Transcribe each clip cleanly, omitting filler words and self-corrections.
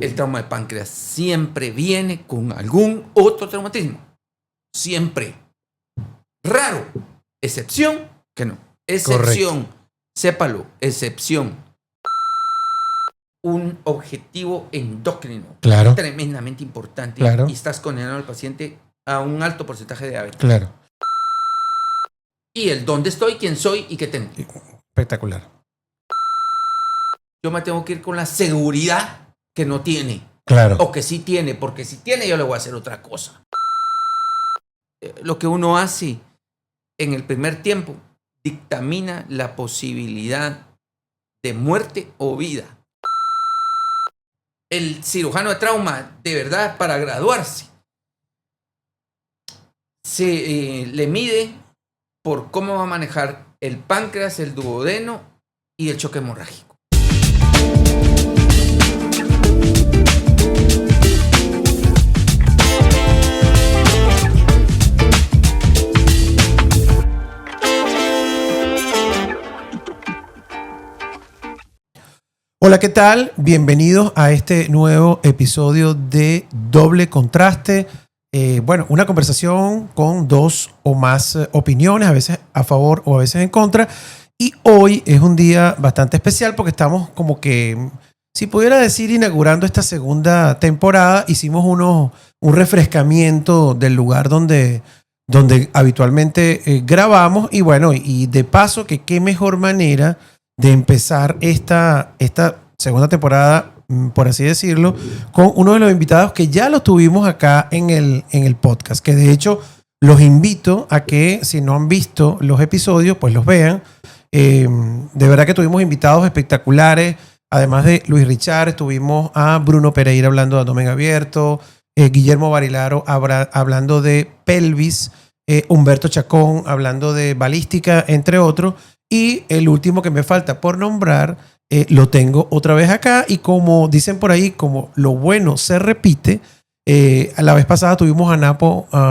el trauma de páncreas siempre viene con algún otro traumatismo. Siempre. Raro. Excepción que no. Excepción. Correcto. Sépalo. Excepción. Un objetivo endocrino. Claro. Tremendamente importante. Claro. Y estás condenando al paciente a un alto porcentaje de diabetes. Claro. Y el dónde estoy, quién soy y qué tengo. Espectacular. Yo me tengo que ir con la seguridad que no tiene. Claro. O que sí tiene, porque si tiene yo le voy a hacer otra cosa. Lo que uno hace en el primer tiempo dictamina la posibilidad de muerte o vida. El cirujano de trauma, de verdad, para graduarse, se le mide por cómo va a manejar el páncreas, el duodeno y el choque hemorrágico. Hola, ¿qué tal? Bienvenidos a este nuevo episodio de Doble Contraste. Una conversación con dos o más opiniones, a veces a favor o a veces en contra. Y hoy es un día bastante especial porque estamos como que, si pudiera decir, inaugurando esta segunda temporada. Hicimos un refrescamiento del lugar donde habitualmente grabamos. Y bueno, y de paso, que qué mejor manera de empezar esta segunda temporada, por así decirlo, con uno de los invitados que ya los tuvimos acá en el podcast, que de hecho los invito a que, si no han visto los episodios, pues los vean. De verdad que tuvimos invitados espectaculares. Además de Luis Richard, tuvimos a Bruno Pereira hablando de abdomen abierto, Guillermo Barilaro hablando de pelvis, Humberto Chacón hablando de balística, entre otros. Y el último que me falta por nombrar, lo tengo otra vez acá. Y como dicen por ahí, como lo bueno se repite, a la vez pasada tuvimos a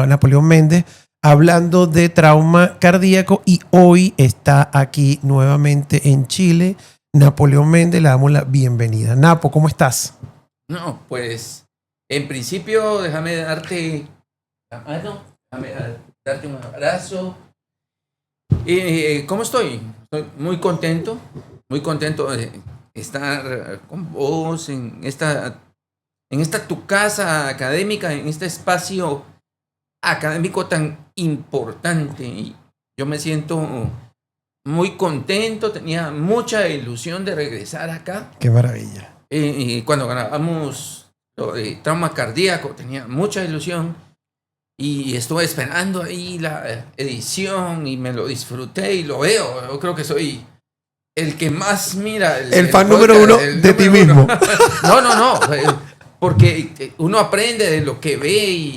Napoleón Méndez hablando de trauma cardíaco. Y hoy está aquí nuevamente en Chile Napoleón Méndez. Le damos la bienvenida. Napo, ¿cómo estás? No, pues en principio déjame darte la mano, déjame darte un abrazo. ¿Cómo estoy? Estoy muy contento de estar con vos en esta tu casa académica, en este espacio académico tan importante. Y yo me siento muy contento, tenía mucha ilusión de regresar acá. ¡Qué maravilla! Cuando grabamos lo de trauma cardíaco, tenía mucha ilusión. Y estuve esperando ahí la edición y me lo disfruté y lo veo. Yo creo que soy el que más mira. El fan número uno de ti mismo. No. Porque uno aprende de lo que ve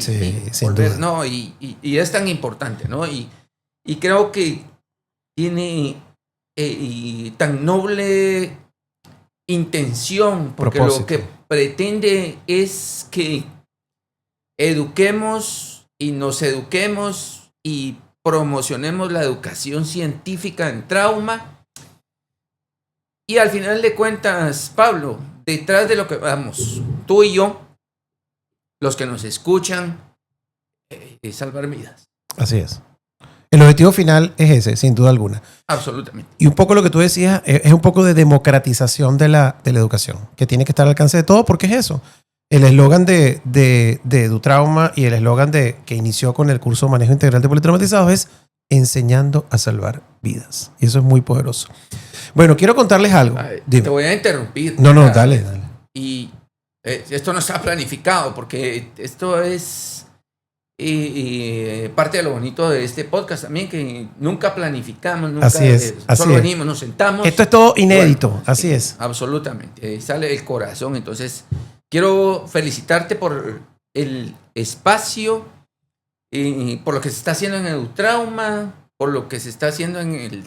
y es tan importante, ¿no? Y creo que tiene tan noble intención, porque propósito. Lo que pretende es que eduquemos y nos eduquemos y promocionemos la educación científica en trauma. Y al final de cuentas, Pablo, detrás de lo que vamos, tú y yo, los que nos escuchan, es salvar vidas. Así es. El objetivo final es ese, sin duda alguna. Absolutamente. Y un poco lo que tú decías es un poco de democratización de la educación, que tiene que estar al alcance de todo, porque es eso. El eslogan de EduTrauma y el eslogan que inició con el curso Manejo Integral de Politraumatizados es enseñando a salvar vidas. Y eso es muy poderoso. Bueno, quiero contarles algo. Te voy a interrumpir. No, dale. Y esto no está planificado, porque esto es parte de lo bonito de este podcast también, que nunca planificamos, nunca. Así es. Solo venimos, nos sentamos. Esto es todo inédito, bueno, así es. Absolutamente. Sale el corazón. Entonces, quiero felicitarte por el espacio, por lo que se está haciendo en EduTrauma, por lo que se está haciendo en el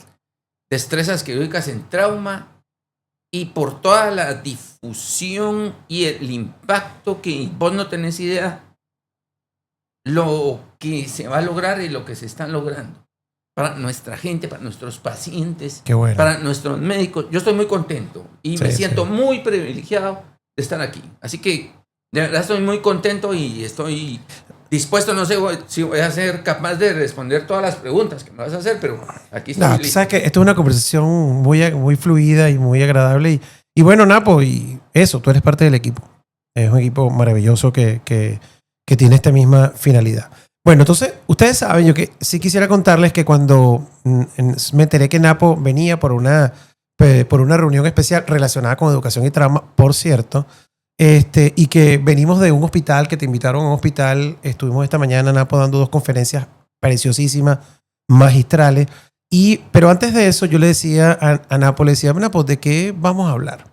Destrezas Quirúrgicas en Trauma y por toda la difusión y el impacto que vos no tenés idea lo que se va a lograr y lo que se está logrando para nuestra gente, para nuestros pacientes, Qué bueno. Para nuestros médicos. Yo estoy muy contento y me siento muy privilegiado estar aquí. Así que de verdad estoy muy contento y estoy dispuesto, no sé si voy a ser capaz de responder todas las preguntas que me vas a hacer, pero aquí estoy No, listo. sabes que esto es una conversación muy fluida y muy agradable. Y bueno, Napo, y eso, tú eres parte del equipo. Es un equipo maravilloso que tiene esta misma finalidad. Bueno, entonces, ustedes saben, yo que sí quisiera contarles que cuando me enteré que Napo venía por una reunión especial relacionada con educación y trauma, por cierto, y que venimos de un hospital, que te invitaron a un hospital, estuvimos esta mañana, Napo, dando 2 conferencias preciosísimas, magistrales, pero antes de eso yo le decía a Napo, Napo, ¿de qué vamos a hablar?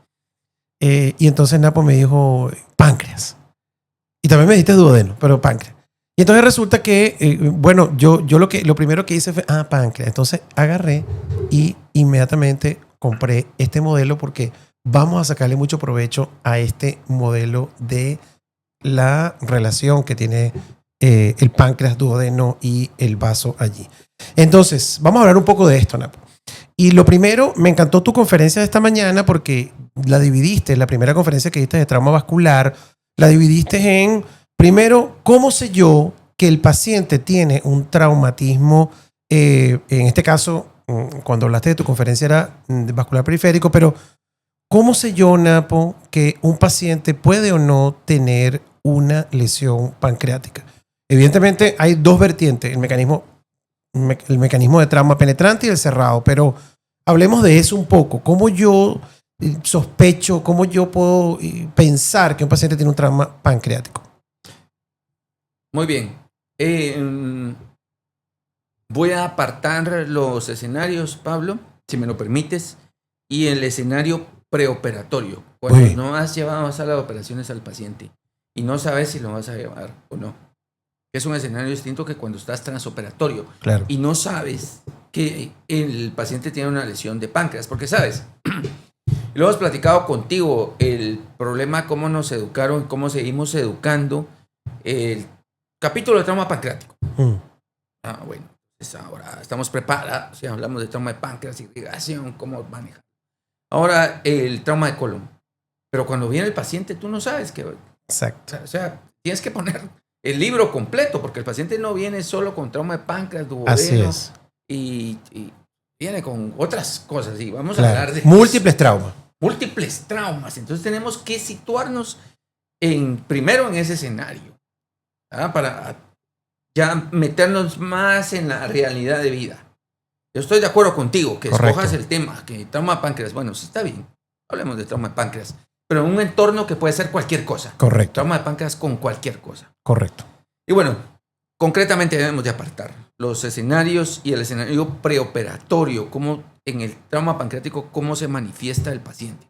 Y entonces Napo me dijo, páncreas. Y también me dijiste duodeno, pero páncreas. Y entonces resulta que, bueno, yo lo primero que hice fue, páncreas. Entonces agarré y inmediatamente compré este modelo porque vamos a sacarle mucho provecho a este modelo de la relación que tiene el páncreas, duodeno y el vaso allí. Entonces, vamos a hablar un poco de esto, Napo. Y lo primero, me encantó tu conferencia de esta mañana porque la dividiste, la primera conferencia que diste de trauma vascular, la dividiste en, primero, ¿cómo sé yo que el paciente tiene un traumatismo? En este caso, cuando hablaste de tu conferencia era vascular periférico, pero ¿cómo sé yo, Napo, que un paciente puede o no tener una lesión pancreática? Evidentemente hay 2 vertientes, el mecanismo de trauma penetrante y el cerrado, pero hablemos de eso un poco. ¿Cómo yo sospecho, cómo yo puedo pensar que un paciente tiene un trauma pancreático? Muy bien. Voy a apartar los escenarios, Pablo, si me lo permites, y el escenario preoperatorio, cuando no has llevado a sala de operaciones al paciente y no sabes si lo vas a llevar o no. Es un escenario distinto que cuando estás transoperatorio, claro, y no sabes que el paciente tiene una lesión de páncreas, porque sabes, y lo hemos platicado contigo, el problema, cómo nos educaron, cómo seguimos educando, el capítulo de trauma pancreático. Bueno, pues ahora estamos preparados, si hablamos de trauma de páncreas, irrigación, cómo manejar. Ahora el trauma de colon. Pero cuando viene el paciente, tú no sabes qué. Exacto. O sea, tienes que poner el libro completo, porque el paciente no viene solo con trauma de páncreas, duodeno. Así es. Y viene con otras cosas. Y vamos claro, a hablar de múltiples traumas. Múltiples traumas. Entonces tenemos que situarnos primero en ese escenario, para ya meternos más en la realidad de vida. Yo estoy de acuerdo contigo que Correcto. escojas el tema, que trauma de páncreas, bueno, sí está bien, hablemos de trauma de páncreas, pero en un entorno que puede ser cualquier cosa. Correcto. Trauma de páncreas con cualquier cosa. Correcto. Y bueno, concretamente debemos de apartar los escenarios y el escenario preoperatorio, cómo en el trauma pancreático, cómo se manifiesta el paciente.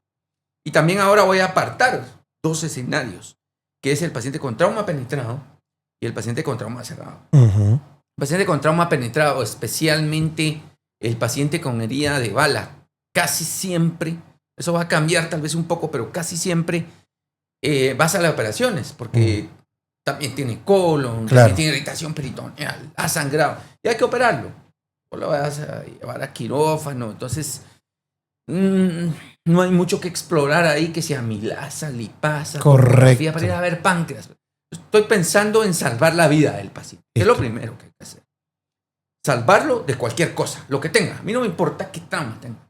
Y también ahora voy a apartar 2 escenarios, que es el paciente con trauma penetrado y el paciente con trauma cerrado. El paciente con trauma penetrado, especialmente el paciente con herida de bala, casi siempre, eso va a cambiar tal vez un poco, pero casi siempre vas a las operaciones, porque también tiene colon, también tiene irritación peritoneal, ha sangrado, y hay que operarlo. O lo vas a llevar a quirófano, entonces no hay mucho que explorar ahí, que sea amilasa, lipasa, correcto, para ir a ver páncreas. Estoy pensando en salvar la vida del paciente. Es lo primero que hay que hacer. Salvarlo de cualquier cosa, lo que tenga. A mí no me importa qué trauma tenga.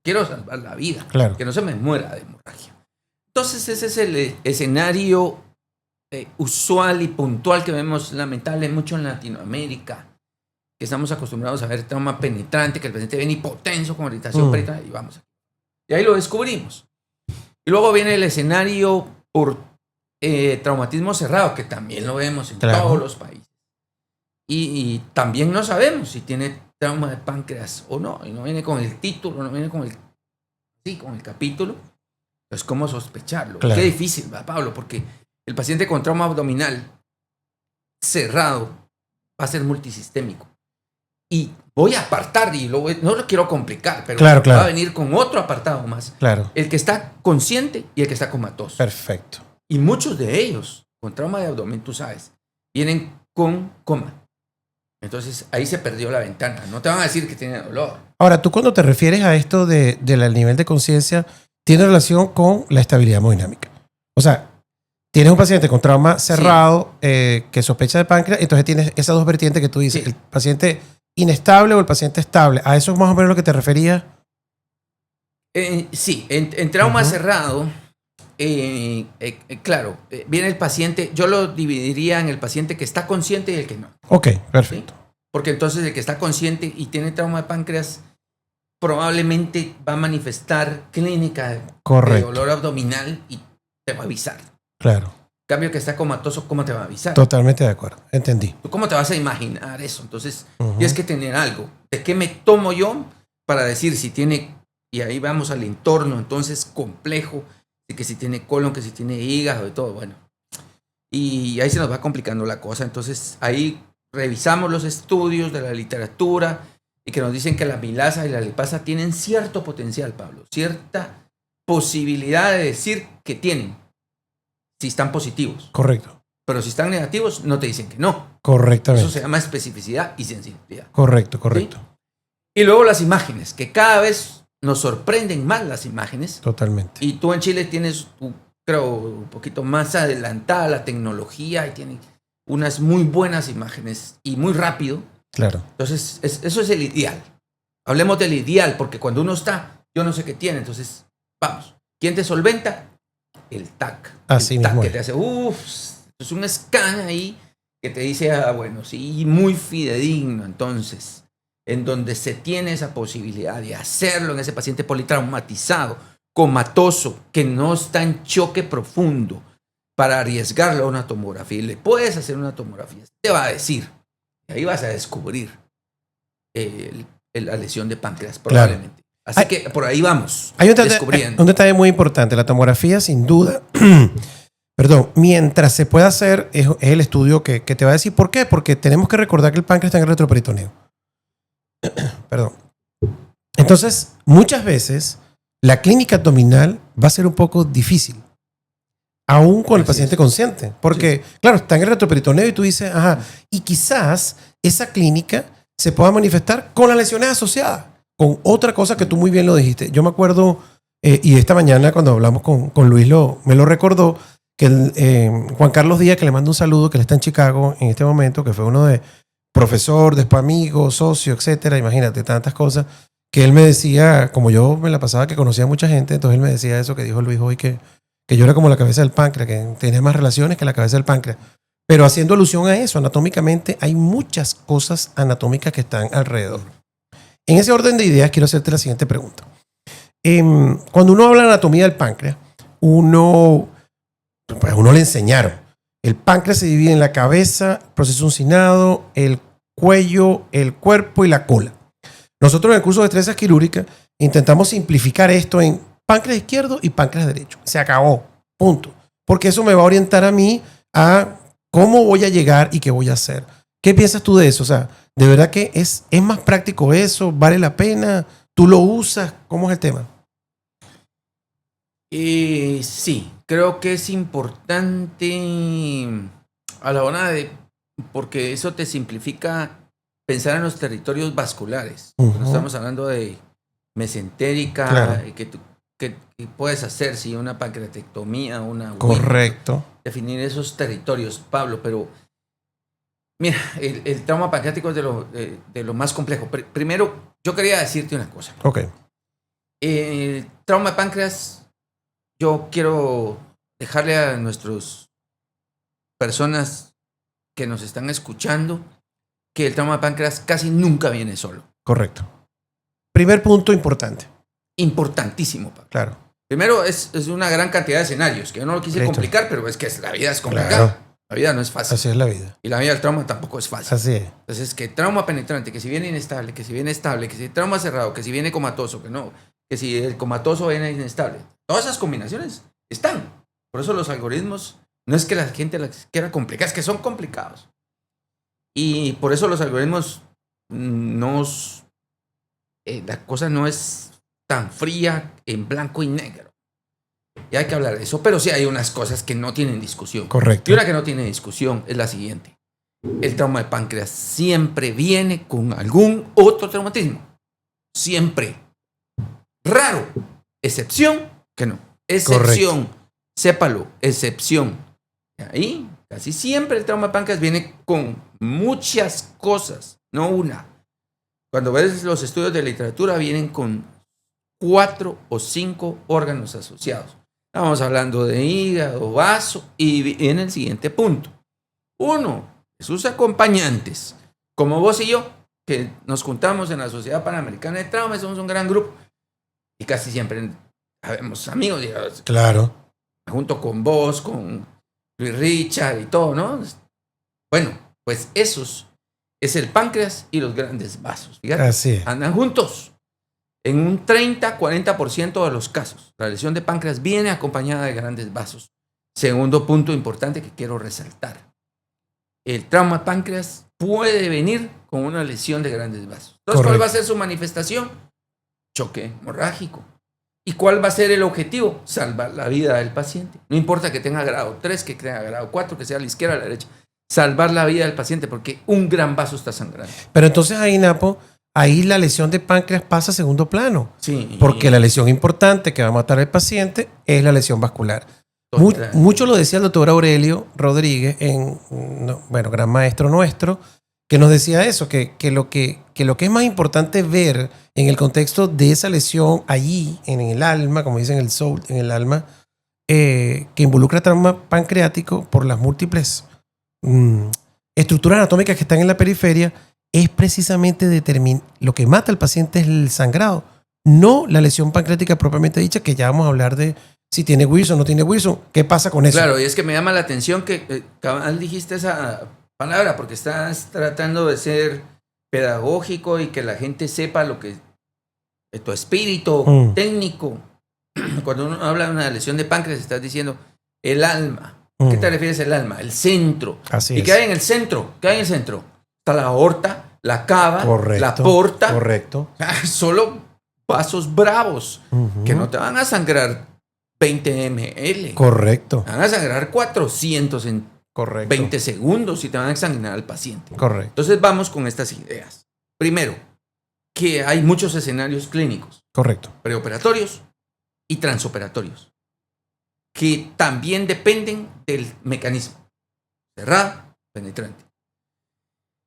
Quiero salvar la vida, claro, que no se me muera de hemorragia. Entonces ese es el escenario usual y puntual que vemos lamentablemente mucho en Latinoamérica, que estamos acostumbrados a ver trauma penetrante, que el paciente viene hipotenso con irritación peritoneal y vamos. Y ahí lo descubrimos. Y luego viene el escenario por traumatismo cerrado, que también lo vemos en todos los países. Y también no sabemos si tiene trauma de páncreas o no. Y no viene con el título, no viene con el capítulo. Entonces, ¿cómo sospecharlo? Qué difícil, ¿verdad, Pablo? Porque el paciente con trauma abdominal cerrado va a ser multisistémico. Y voy a apartar, y no lo quiero complicar, pero va a venir con otro apartado más. El que está consciente y el que está comatoso. Perfecto. Y muchos de ellos, con trauma de abdomen, tú sabes, vienen con coma. Entonces, ahí se perdió la ventana. No te van a decir que tiene dolor. Ahora, tú cuando te refieres a esto del nivel de conciencia, tiene relación con la estabilidad hemodinámica. O sea, tienes un paciente con trauma cerrado que sospecha de páncreas, entonces tienes esas dos vertientes que tú dices, Sí. el paciente inestable o el paciente estable. ¿A eso es más o menos lo que te referías? Sí, en trauma Ujú. cerrado, claro, viene el paciente, yo lo dividiría en el paciente que está consciente y el que no. Ok, ¿Sí? perfecto. Porque entonces el que está consciente y tiene trauma de páncreas probablemente va a manifestar clínica de Correcto. dolor abdominal y te va a avisar. Claro. En cambio, que está comatoso, ¿cómo te va a avisar? Totalmente de acuerdo. Entendí. ¿Tú cómo te vas a imaginar eso? Entonces, Ujú. tienes que tener algo. ¿De qué me tomo yo para decir si tiene, y ahí vamos al entorno, entonces complejo, de que si tiene colon, que si tiene hígado y todo, bueno. Y ahí se nos va complicando la cosa. Entonces, ahí revisamos los estudios de la literatura y que nos dicen que la milasa y la lipasa tienen cierto potencial, Pablo, cierta posibilidad de decir que tienen, si están positivos. Correcto. Pero si están negativos, no te dicen que no. Correctamente. Eso se llama especificidad y sensibilidad. Correcto, correcto. ¿Sí? Y luego las imágenes, que cada vez nos sorprenden más las imágenes. Totalmente. Y tú en Chile tienes, creo, un poquito más adelantada la tecnología y tiene unas muy buenas imágenes y muy rápido. Claro. Entonces, eso es el ideal. Hablemos del ideal, porque cuando uno está, yo no sé qué tiene. Entonces, vamos. ¿Quién te solventa? El TAC. Así el TAC mismo que es. te hace, es un scan ahí que te dice, bueno, sí, muy fidedigno. Entonces, en donde se tiene esa posibilidad de hacerlo en ese paciente politraumatizado, comatoso, que no está en choque profundo, para arriesgarlo a una tomografía. Y le puedes hacer una tomografía. Te va a decir, y ahí vas a descubrir la lesión de páncreas, probablemente. Así que por ahí vamos, Hay descubriendo. un detalle muy importante. La tomografía, sin duda, perdón, mientras se pueda hacer, es el estudio que te va a decir. ¿Por qué? Porque tenemos que recordar que el páncreas está en el retroperitoneo. Perdón. Entonces, muchas veces, la clínica abdominal va a ser un poco difícil, aún con el paciente consciente. Porque, claro, está en el retroperitoneo y tú dices, ajá, y quizás esa clínica se pueda manifestar con las lesiones asociadas, con otra cosa que tú muy bien lo dijiste. Yo me acuerdo, y esta mañana cuando hablamos con Luis me lo recordó, que Juan Carlos Díaz, que le mando un saludo, que él está en Chicago en este momento, que fue uno de profesor, después amigo, socio, etcétera, imagínate, tantas cosas, que él me decía, como yo me la pasaba que conocía a mucha gente, entonces él me decía eso que dijo Luis hoy, que yo era como la cabeza del páncreas, que tenía más relaciones que la cabeza del páncreas. Pero haciendo alusión a eso, anatómicamente hay muchas cosas anatómicas que están alrededor. En ese orden de ideas, quiero hacerte la siguiente pregunta. Cuando uno habla de anatomía del páncreas, uno le enseñaron. El páncreas se divide en la cabeza, proceso uncinado, el cuello, el cuerpo y la cola. Nosotros en el curso de destrezas quirúrgicas intentamos simplificar esto en páncreas izquierdo y páncreas derecho. Se acabó. Punto. Porque eso me va a orientar a mí a cómo voy a llegar y qué voy a hacer. ¿Qué piensas tú de eso? O sea, ¿de verdad que es más práctico eso? ¿Vale la pena? ¿Tú lo usas? ¿Cómo es el tema? Sí, creo que es importante a la hora de, porque eso te simplifica pensar en los territorios vasculares. Cuando estamos hablando de mesentérica, Claro. que puedes hacer si una pancreatectomía, una Correcto. definir esos territorios, Pablo, pero mira, el trauma pancreático es de lo más complejo. Primero, yo quería decirte una cosa. Ok. El trauma de páncreas, yo quiero dejarle a nuestras personas que nos están escuchando que el trauma de páncreas casi nunca viene solo. Correcto. Primer punto importante. Importantísimo, Pablo. Claro. Primero, es una gran cantidad de escenarios, que yo no lo quise complicar, pero es que la vida es complicada. Claro. La vida no es fácil. Así es la vida. Y la vida del trauma tampoco es fácil. Así es. Entonces, que trauma penetrante, que si viene inestable, que si viene estable, que si trauma cerrado, que si viene comatoso, que no, que si el comatoso viene inestable. Todas esas combinaciones están. Por eso los algoritmos, no es que la gente las quiera complicar, es que son complicados. Y por eso los algoritmos la cosa no es tan fría en blanco y negro. Y hay que hablar de eso, pero sí hay unas cosas que no tienen discusión. Correcto. Y una que no tiene discusión es la siguiente. El trauma de páncreas siempre viene con algún otro traumatismo. Siempre. Raro. Excepción que no. Excepción. Correcto. sépalo, excepción. Ahí, casi siempre el trauma de páncreas viene con muchas cosas, no una. Cuando ves los estudios de literatura, vienen con 4 o 5 órganos asociados. Estamos hablando de hígado, vaso, y viene el siguiente punto. 1, sus acompañantes, como vos y yo, que nos juntamos en la Sociedad Panamericana de Trauma, somos un gran grupo, y casi siempre habemos amigos, digamos, Claro. junto con vos, con Luis Richard y todo, ¿no? Bueno, pues esos es el páncreas y los grandes vasos. Fíjate, Así es. andan juntos. En un 30-40% de los casos, la lesión de páncreas viene acompañada de grandes vasos. Segundo punto importante que quiero resaltar. El trauma de páncreas puede venir con una lesión de grandes vasos. Entonces, Correcto. ¿cuál va a ser su manifestación? Choque hemorrágico. ¿Y cuál va a ser el objetivo? Salvar la vida del paciente. No importa que tenga grado 3, que tenga grado 4, que sea a la izquierda o a la derecha. Salvar la vida del paciente porque un gran vaso está sangrando. Pero entonces ahí, Napo, ahí la lesión de páncreas pasa a segundo plano. Sí. Porque la lesión importante que va a matar al paciente es la lesión vascular. Total. Mucho lo decía el doctor Aurelio Rodríguez, gran maestro nuestro, que nos decía eso, que lo que es más importante ver en el contexto de esa lesión allí, en el alma, como dicen el soul, en el alma, que involucra trauma pancreático por las múltiples estructuras anatómicas que están en la periferia, es precisamente lo que mata al paciente es el sangrado, no la lesión pancreática propiamente dicha, que ya vamos a hablar de si tiene Wilson o no tiene Wilson. ¿Qué pasa con eso? Claro, y es que me llama la atención que cabal dijiste esa palabra porque estás tratando de ser pedagógico y que la gente sepa lo que tu espíritu técnico. Cuando uno habla de una lesión de páncreas, estás diciendo el alma. ¿Qué te refieres el alma? El centro. Así ¿Y es. qué hay en el centro? ¿Qué hay en el centro? Está la aorta, la cava, Correcto, la porta. Correcto. Solo vasos bravos Uh-huh. que no te van a sangrar 20 ml. Correcto. Van a sangrar 400 en Correcto. 20 segundos y te van a examinar al paciente. Correcto. Entonces vamos con estas ideas. Primero, que hay muchos escenarios clínicos, Correcto. preoperatorios y transoperatorios, que también dependen del mecanismo, cerrado, penetrante.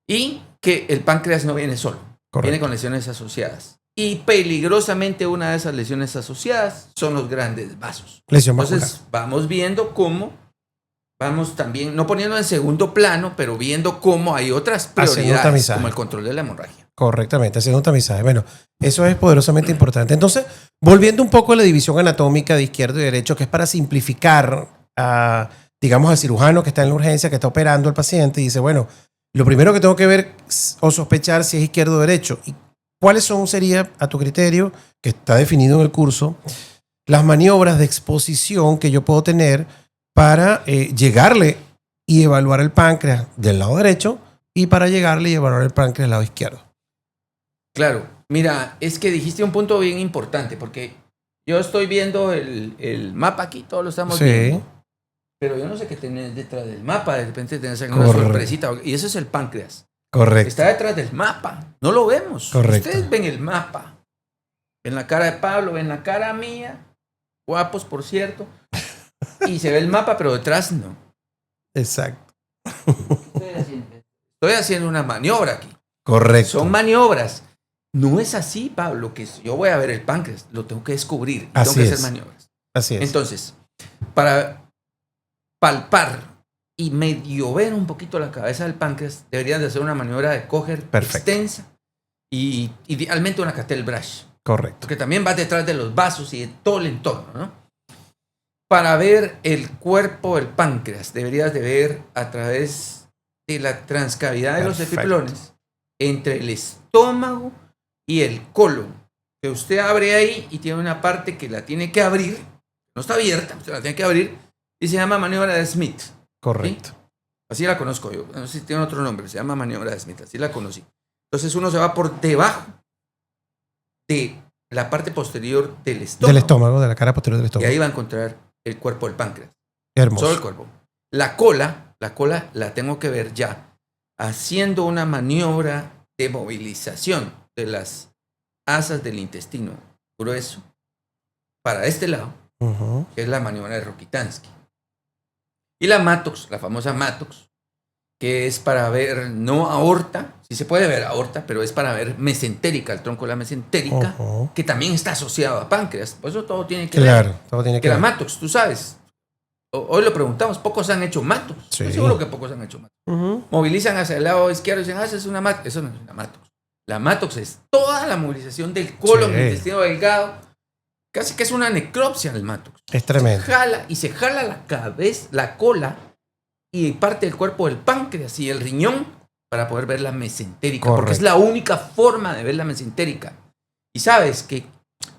Y que el páncreas no viene solo, Correcto. viene con lesiones asociadas. Y peligrosamente una de esas lesiones asociadas son los grandes vasos. Lesión vascular. Entonces vamos viendo cómo, vamos también, no poniendo en segundo plano, pero viendo cómo hay otras prioridades, tamizaje. como el control de la hemorragia. Correctamente, haciendo un tamizaje. Bueno, eso es poderosamente importante. Entonces, volviendo un poco a la división anatómica de izquierdo y derecho, que es para simplificar, digamos, al cirujano que está en la urgencia, que está operando al paciente, y dice, bueno, lo primero que tengo que ver o sospechar si es izquierdo o derecho. ¿Y cuáles sería, a tu criterio, que está definido en el curso, las maniobras de exposición que yo puedo tener para llegarle y evaluar el páncreas del lado derecho y para llegarle y evaluar el páncreas del lado izquierdo? Claro, mira, es que dijiste un punto bien importante, porque yo estoy viendo el mapa aquí, todos lo estamos viendo, pero yo no sé qué tenés detrás del mapa, de repente tenés alguna sorpresita, y eso es el páncreas. Correcto. Está detrás del mapa, no lo vemos. Correcto. Ustedes ven el mapa, ven la cara de Pablo, ven la cara mía, guapos por cierto, y se ve el mapa, pero detrás no. Exacto. Estoy haciendo una maniobra aquí. Correcto. Son maniobras. No es así, Pablo, que yo voy a ver el páncreas, lo tengo que descubrir. Así Tengo que es. hacer maniobras. Así es. Entonces, para palpar y medio ver un poquito la cabeza del páncreas, deberían de hacer una maniobra de coger extensa y idealmente una Cathel brush. Correcto. Porque también va detrás de los vasos y de todo el entorno, ¿no? Para ver el cuerpo del páncreas, deberías de ver a través de la transcavidad de los epiplones entre el estómago y el colon. Que usted abre ahí y tiene una parte que la tiene que abrir, no está abierta, usted la tiene que abrir y se llama maniobra de Smith. Correcto. ¿Sí? Así la conozco yo. No sé si tiene otro nombre, se llama maniobra de Smith, así la conocí. Entonces uno se va por debajo de la parte posterior del estómago. Del estómago, de la cara posterior del estómago. Y ahí va a encontrar el cuerpo del páncreas. Hermoso. Solo el cuerpo. La cola la tengo que ver ya haciendo una maniobra de movilización de las asas del intestino grueso para este lado Ujú. que es la maniobra de Rokitansky. Y la Mattox, la famosa Mattox, que es para ver, no aorta, sí se puede ver aorta, pero es para ver mesentérica, el tronco de la mesentérica, Ujú. que también está asociado a páncreas. Por eso todo tiene que ver. Claro, todo tiene Que que la ver. Mattox, tú sabes, hoy lo preguntamos, pocos han hecho Mattox. Sí. Estoy seguro que pocos han hecho Mattox. Ujú. Movilizan hacia el lado izquierdo y dicen, esa es una Mattox. Eso no es una Mattox. La Mattox es toda la movilización del colon, Sí. del intestino delgado. Casi que es una necropsia el Mattox. Es tremendo. Se jala la cabeza, la cola y parte del cuerpo del páncreas y el riñón para poder ver la mesentérica. Correcto. Porque es la única forma de ver la mesentérica. Y sabes que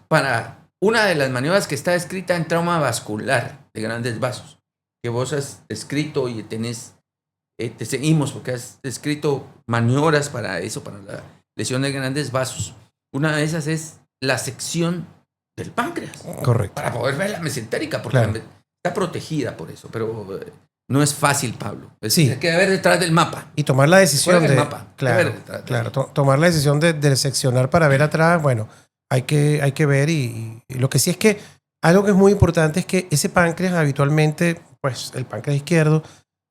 para una de las maniobras que está escrita en trauma vascular de grandes vasos, que vos has escrito y tenés, te seguimos porque has escrito maniobras para eso, para la lesión de grandes vasos. Una de esas es la sección del páncreas Correcto. para poder ver la mesentérica, porque Claro. está protegida por eso, pero no es fácil, Pablo. Sí. Hay que ver detrás del mapa. Y tomar la decisión Recuerda de... el mapa. Claro, Hay que ver detrás. claro. Tomar la decisión de seccionar para ver atrás, bueno, hay que ver y lo que sí es que algo que es muy importante es que ese páncreas habitualmente, pues el páncreas izquierdo,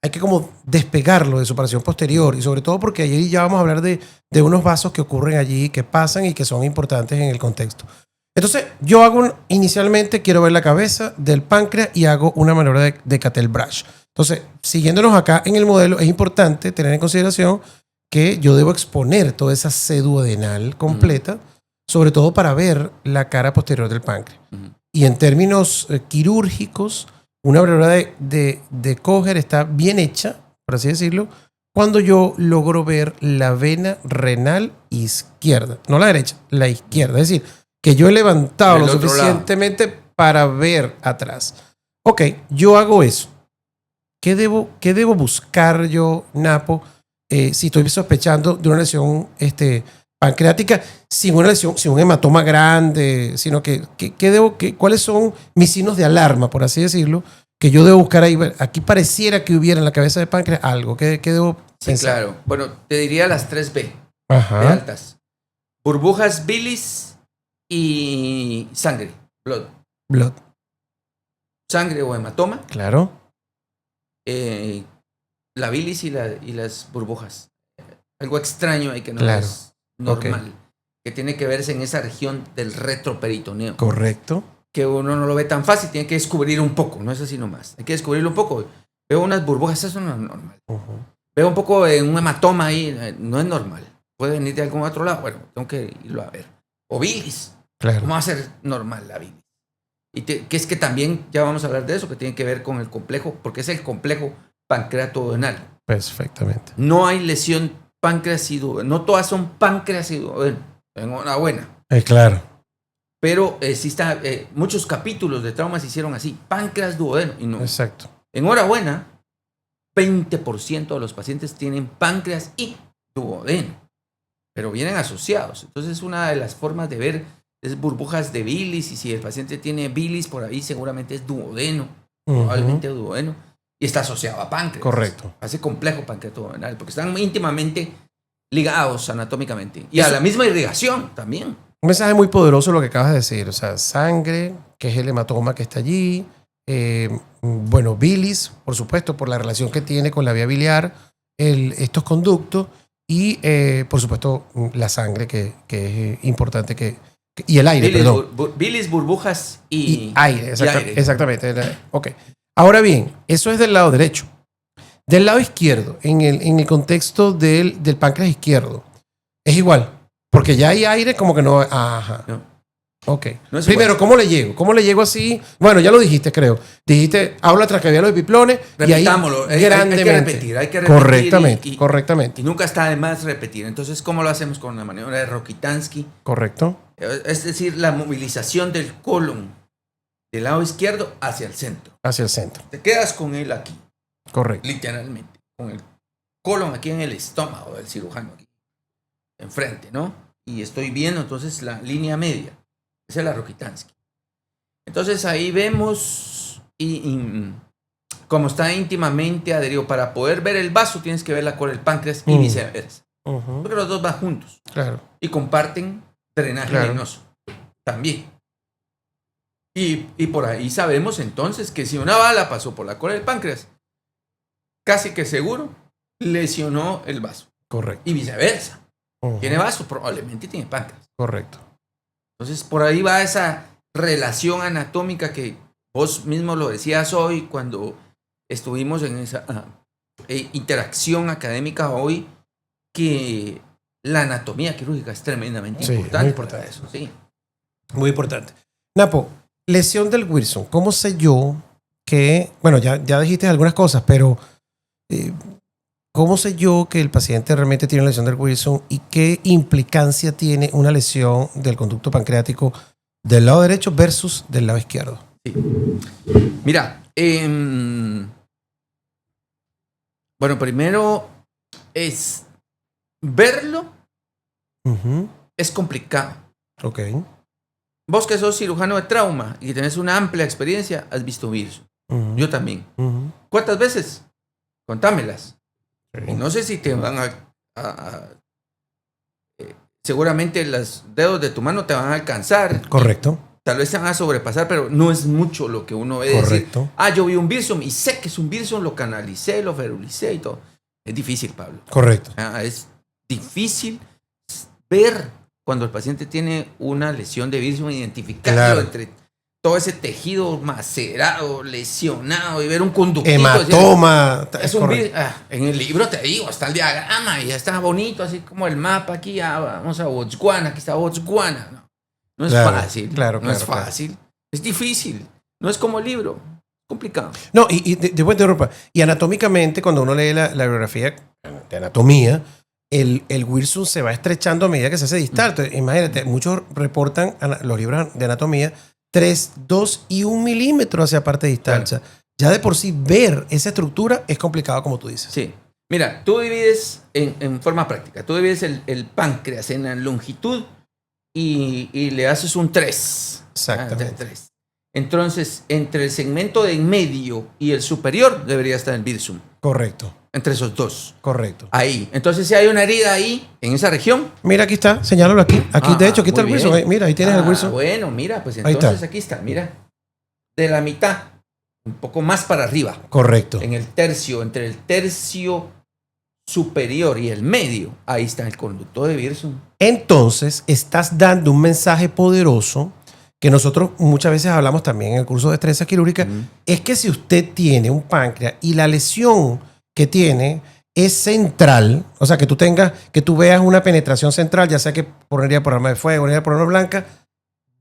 hay que como despegarlo de su porción posterior y sobre todo porque allí ya vamos a hablar de unos vasos que ocurren allí, que pasan y que son importantes en el contexto. Entonces, yo inicialmente quiero ver la cabeza del páncreas y hago una maniobra de Cattel-Brasch. Entonces, siguiéndonos acá en el modelo, es importante tener en consideración que yo debo exponer toda esa pseudoadenal completa, sobre todo para ver la cara posterior del páncreas. Y en términos quirúrgicos, una maniobra de Kocher está bien hecha, por así decirlo, cuando yo logro ver la vena renal izquierda, no la derecha, la izquierda. Es decir, que yo he levantado Del lo otro suficientemente para ver atrás. Ok, yo hago eso. ¿Qué debo buscar yo, Napo, si estoy sospechando de una lesión pancreática, sin una lesión, sin un hematoma grande, sino ¿cuáles son mis signos de alarma, por así decirlo, que yo debo buscar ahí? Aquí pareciera que hubiera en la cabeza de páncreas algo. ¿Qué debo pensar? Claro. Bueno, te diría las 3B de Ajá, altas. Burbujas, bilis y sangre. blood, Sangre o hematoma. claro. La bilis y las burbujas. Algo extraño ahí que no Claro. es normal. Que tiene que verse en esa región del retroperitoneo. Correcto. Que uno no lo ve tan fácil, tiene que descubrir un poco, no es así nomás. Hay que descubrirlo un poco. Veo unas burbujas, eso no es normal. Ujú. Veo un poco de un hematoma ahí, no es normal. Puede venir de algún otro lado, bueno, tengo que irlo a ver. O bilis, Claro. ¿cómo va a ser normal la bilis? Que es que también, ya vamos a hablar de eso, que tiene que ver con el complejo, porque es el complejo pancreatodenal. Perfectamente. No hay lesión páncreas y duodeno, no todas son páncreas y duodeno, enhorabuena. Claro. Pero muchos capítulos de trauma se hicieron así, páncreas, duodeno, y no. Exacto. Enhorabuena, 20% de los pacientes tienen páncreas y duodeno, pero vienen asociados. Entonces, una de las formas de ver es burbujas de bilis, y si el paciente tiene bilis por ahí, seguramente es duodeno, probablemente duodeno, y está asociado a páncreas. Correcto. Hace complejo pancreatodenal, porque están íntimamente ligados anatómicamente. Y Eso- a la misma irrigación también. Un mensaje muy poderoso lo que acabas de decir. O sea, sangre, que es el hematoma que está allí. Bueno, bilis, por supuesto, por la relación que tiene con la vía biliar, estos conductos. Y, por supuesto, la sangre, que es importante y el aire, Bilis, perdón. bilis, burbujas y aire, y aire. exactamente. Ok. Ahora bien, eso es del lado derecho. Del lado izquierdo, en el contexto del páncreas izquierdo, es igual. Porque ya hay aire como que no... Ajá. No. Ok. No es Primero, igual. ¿cómo le llego? ¿Cómo le llego así? Bueno, ya lo dijiste, creo. Dijiste, habla traqueavial los epiplones. Repitámoslo. Y ahí, grandemente. Hay que repetir. Correctamente, correctamente. Y nunca está de más repetir. Entonces, ¿cómo lo hacemos con la maniobra de Rokitansky? Correcto. Es decir, la movilización del colon del lado izquierdo hacia el centro. Hacia el centro. Te quedas con él aquí, Correcto. literalmente. Con el colon aquí en el estómago del cirujano, aquí enfrente, ¿no? Y estoy viendo entonces la línea media. Esa es la Rokitansky. Entonces ahí vemos y como está íntimamente adherido, para poder ver el vaso tienes que ver la cola del páncreas y viceversa. Ujú. Porque los dos van juntos Claro. y comparten drenaje Claro. venoso también. Y por ahí sabemos entonces que si una bala pasó por la cola del páncreas, casi que seguro lesionó el vaso. Correcto. Y viceversa. Uh-huh. Tiene vaso, probablemente tiene páncreas. Correcto. Entonces, por ahí va esa relación anatómica que vos mismo lo decías hoy cuando estuvimos en esa interacción académica hoy, que la anatomía quirúrgica es tremendamente importante. Muy importante. Para eso, sí. Muy importante. Napo, lesión del Wilson. ¿Cómo sé yo que, bueno, ya dijiste algunas cosas, pero ¿cómo sé yo que el paciente realmente tiene una lesión del Wilson y qué implicancia tiene una lesión del conducto pancreático del lado derecho versus del lado izquierdo? Sí. Mira, bueno, primero es verlo, Uh-huh. es complicado. Ok. Vos que sos cirujano de trauma y tenés una amplia experiencia, has visto Wilson. Uh-huh. Yo también. Uh-huh. ¿Cuántas veces? Contámelas. Sí. Y no sé si te van seguramente los dedos de tu mano te van a alcanzar. Correcto. Tal vez se van a sobrepasar, pero no es mucho lo que uno ve decir. Correcto. Yo vi un Wilson y sé que es un Wilson, lo canalicé, lo ferulicé y todo. Es difícil, Pablo. Correcto. Es difícil ver cuando el paciente tiene una lesión de Wilson, identificarlo Claro. entre todo ese tejido macerado, lesionado y ver un conductito. Hematoma. Es un en el libro te digo, está el diagrama y ya está bonito, así como el mapa aquí. Vamos a Botswana, aquí está Botswana. No es Claro, fácil. claro, no es claro. fácil. Es difícil. No es como el libro. Es complicado. No, y te voy a interrumpir. Y anatómicamente, cuando uno lee la bibliografía de anatomía, el Wilson se va estrechando a medida que se hace distal. Entonces, imagínate, muchos reportan los libros de anatomía 3, 2 y 1 milímetro hacia parte distal. Claro. O sea, ya de por sí ver esa estructura es complicado, como tú dices. Sí. Mira, tú divides en forma práctica. Tú divides el páncreas en la longitud y le haces un 3. Exactamente. 3. Entonces, entre el segmento de en medio y el superior debería estar el Wilson. Correcto. Entre esos dos. Correcto. Ahí. Entonces, si hay una herida ahí, en esa región. Mira, aquí está. Señálalo aquí. Aquí, de hecho, aquí está el Wilson. Mira, ahí tienes el Wilson. Bueno, mira, pues entonces aquí está. Mira. De la mitad. Un poco más para arriba. Correcto. En el tercio, entre el tercio superior y el medio, ahí está el conducto de Wilson. Entonces, estás dando un mensaje poderoso que nosotros muchas veces hablamos también en el curso de destreza quirúrgica, es que si usted tiene un páncreas y la lesión que tiene es central, o sea, que tú veas una penetración central, ya sea que por herida por arma de fuego, herida por arma blanca,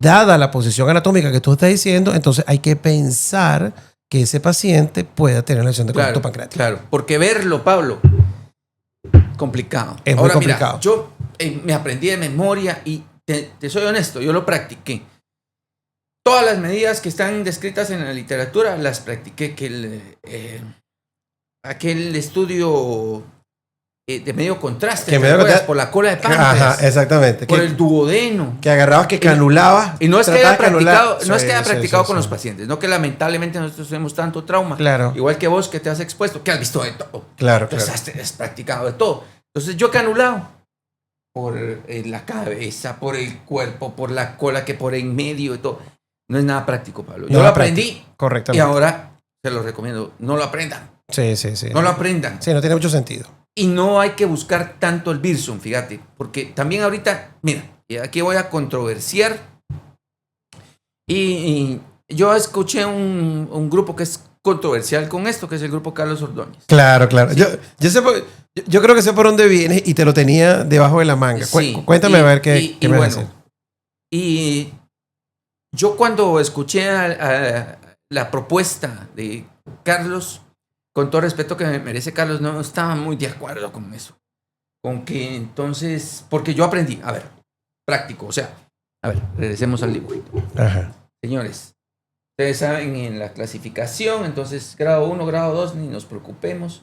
dada la posición anatómica que tú estás diciendo, entonces hay que pensar que ese paciente pueda tener una lesión de conducto pancreático. Claro, porque verlo, Pablo, complicado. Es Ahora, muy complicado. Mira, yo me aprendí de memoria y te soy honesto, yo lo practiqué. Todas las medidas que están descritas en la literatura las practiqué. Aquel estudio de medio contraste, por la cola de páncreas. Ajá, exactamente. Por el duodeno. Que agarrabas, que canulabas. Y no es que haya practicado, con los pacientes, no que lamentablemente nosotros tenemos tanto trauma. Claro. Igual que vos que te has expuesto, que has visto de todo. Claro, Entonces has practicado de todo. Entonces yo he canulado por la cabeza, por el cuerpo, por la cola, que por en medio y todo. No es nada práctico, Pablo. Yo lo aprendí. Correctamente. Y ahora se lo recomiendo. No lo aprendan. Sí. No lo aprendan. Sí, no tiene mucho sentido. Y no hay que buscar tanto el Wilson, fíjate. Porque también ahorita, mira, y aquí voy a controversiar. Y yo escuché un grupo que es controversial con esto, que es el grupo Carlos Ordóñez. Claro. Sí. Yo creo que sé por dónde vienes y te lo tenía debajo de la manga. Sí, Cuéntame a ver qué me vas a decir. Y yo cuando escuché la propuesta de Carlos, con todo respeto que me merece Carlos, no estaba muy de acuerdo con eso. Con que entonces, porque yo aprendí, a ver, práctico, o sea, a ver, regresemos al dibujito. Ajá. Señores, ustedes saben en la clasificación, entonces grado 1, grado 2, ni nos preocupemos.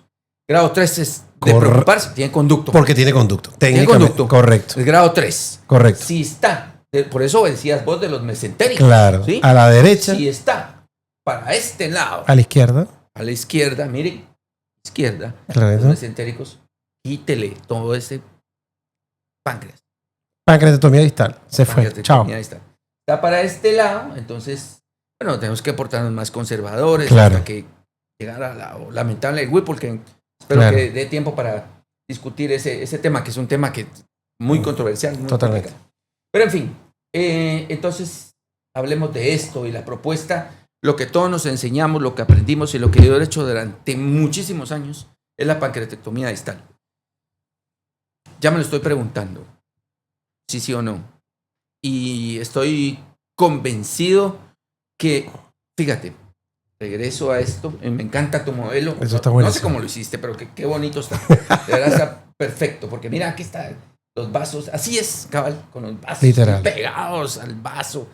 Grado 3 es de preocuparse, tiene conducto. Porque tiene conducto. Tiene conducto. Correcto. El grado 3. Correcto. Si está, por eso decías vos de los mesentéricos. Claro. ¿Sí? A la derecha. Si está para este lado. A la izquierda. A la izquierda, miren. Izquierda. Claro. Los mesentéricos. Quítele todo ese páncreas. Pancreatitomía distal. Se fue. Chao. Distal. Está para este lado, entonces bueno, tenemos que portarnos más conservadores Claro. hasta que llegara la lamentable Whipple, que espero Claro. que dé tiempo para discutir ese tema, que es un tema que muy controversial. Muy Totalmente. complicado. Pero en fin, entonces hablemos de esto y la propuesta. Lo que todos nos enseñamos, lo que aprendimos y lo que yo he hecho durante muchísimos años es la pancreatectomía distal. Ya me lo estoy preguntando, sí o no. Y estoy convencido que, fíjate, regreso a esto, me encanta tu modelo. Eso está No buenísimo. sé cómo lo hiciste, pero qué bonito está. De verdad está perfecto, porque mira, aquí están los vasos, así es, cabal, con los vasos Literal. pegados al vaso.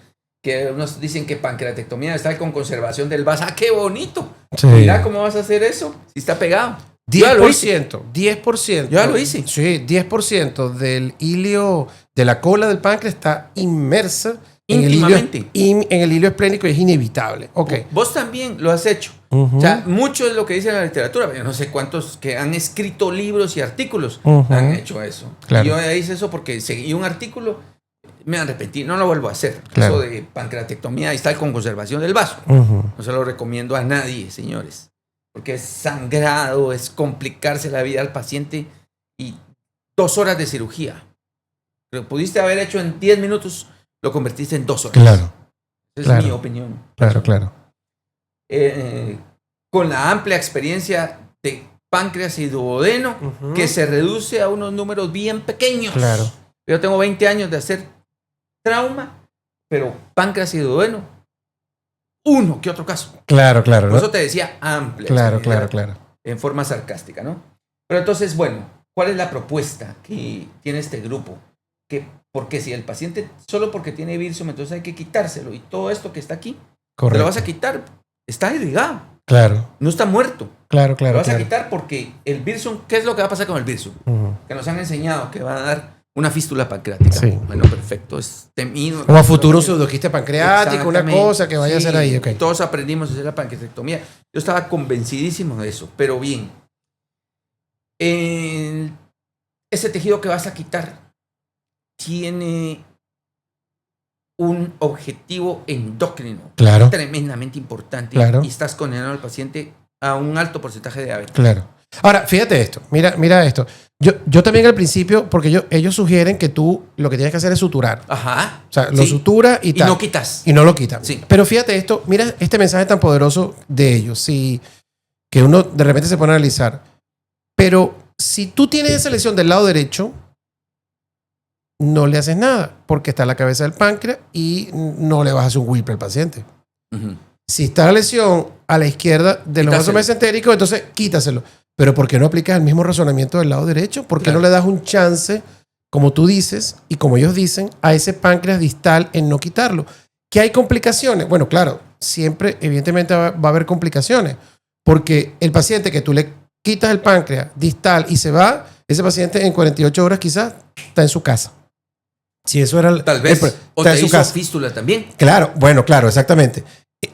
Que unos dicen que pancreatectomía está con conservación del vaso. ¡Ah, qué bonito! Sí. Mira cómo vas a hacer eso si está pegado. Yo ya lo hice. 10%. Yo ya lo hice. Sí, 10% del hilio de la cola del páncreas está inmersa en Íntimamente. en el hilio esplénico y es inevitable. Ok. Vos también lo has hecho. Ujú. O sea, mucho es lo que dice la literatura. Yo no sé cuántos que han escrito libros y artículos Ujú. han hecho eso. Claro. Y yo hice eso porque seguí un artículo, me arrepentí, no lo vuelvo a hacer. Claro. Eso de pancreatectomía distal con conservación del vaso. Ujú. No se lo recomiendo a nadie, señores. Porque es sangrado, es complicarse la vida al paciente y 2 horas de cirugía. Lo pudiste haber hecho en 10 minutos, lo convertiste en 2 horas. Claro, Esa claro. es mi opinión. claro. Con la amplia experiencia de páncreas y duodeno, Ujú. que se reduce a unos números bien pequeños. Claro. Yo tengo 20 años de hacer trauma, pero páncreas y duodeno, uno que otro caso. Claro. Por ¿no? eso te decía amplia. Claro. experiencia, en forma sarcástica, ¿no? Pero entonces, bueno, ¿cuál es la propuesta que tiene este grupo? Porque si el paciente, solo porque tiene Birsom, entonces hay que quitárselo. Y todo esto que está aquí, te Correcto. lo vas a quitar. Está irrigado, Claro. no está muerto. Claro. Lo vas a quitar porque el Birsom, ¿qué es lo que va a pasar con el Birsom? Ujú. Que nos han enseñado que va a dar una fístula pancreática. Sí. Bueno, perfecto. Es temido. O a futuro un pseudoquiste pancreático, una Exactamente. cosa que vaya a ser ahí. Ok. Todos aprendimos a hacer la pancreatectomía. Yo estaba convencidísimo de eso, pero bien. Ese tejido que vas a quitar tiene un objetivo endocrino Claro. tremendamente importante Claro. y estás condenando al paciente a un alto porcentaje de diabetes. Claro. Ahora, fíjate esto. Mira esto. Yo también al principio, porque ellos sugieren que tú lo que tienes que hacer es suturar. Ajá. O sea, lo Sí. sutura y Y tal. no quitas. Y no lo quitan. Sí. Pero fíjate esto. Mira este mensaje tan poderoso de ellos. Sí, que uno de repente se pone a analizar. Pero si tú tienes esa lesión del lado derecho, no le haces nada porque está en la cabeza del páncreas y no le vas a hacer un Whipple al paciente. Ujú. Si está la lesión a la izquierda de los vasos Quítaselo. mesentéricos, entonces quítaselo. Pero ¿por qué no aplicas el mismo razonamiento del lado derecho? ¿Por qué Claro. no le das un chance, como tú dices y como ellos dicen, a ese páncreas distal en no quitarlo? ¿Que hay complicaciones? Bueno, claro, siempre, evidentemente, va a haber complicaciones. Porque el paciente que tú le quitas el páncreas distal y se va, ese paciente en 48 horas quizás está en su casa. Si eso era Tal vez. O está te en su hizo casa. fístula también. Claro, bueno, claro, exactamente.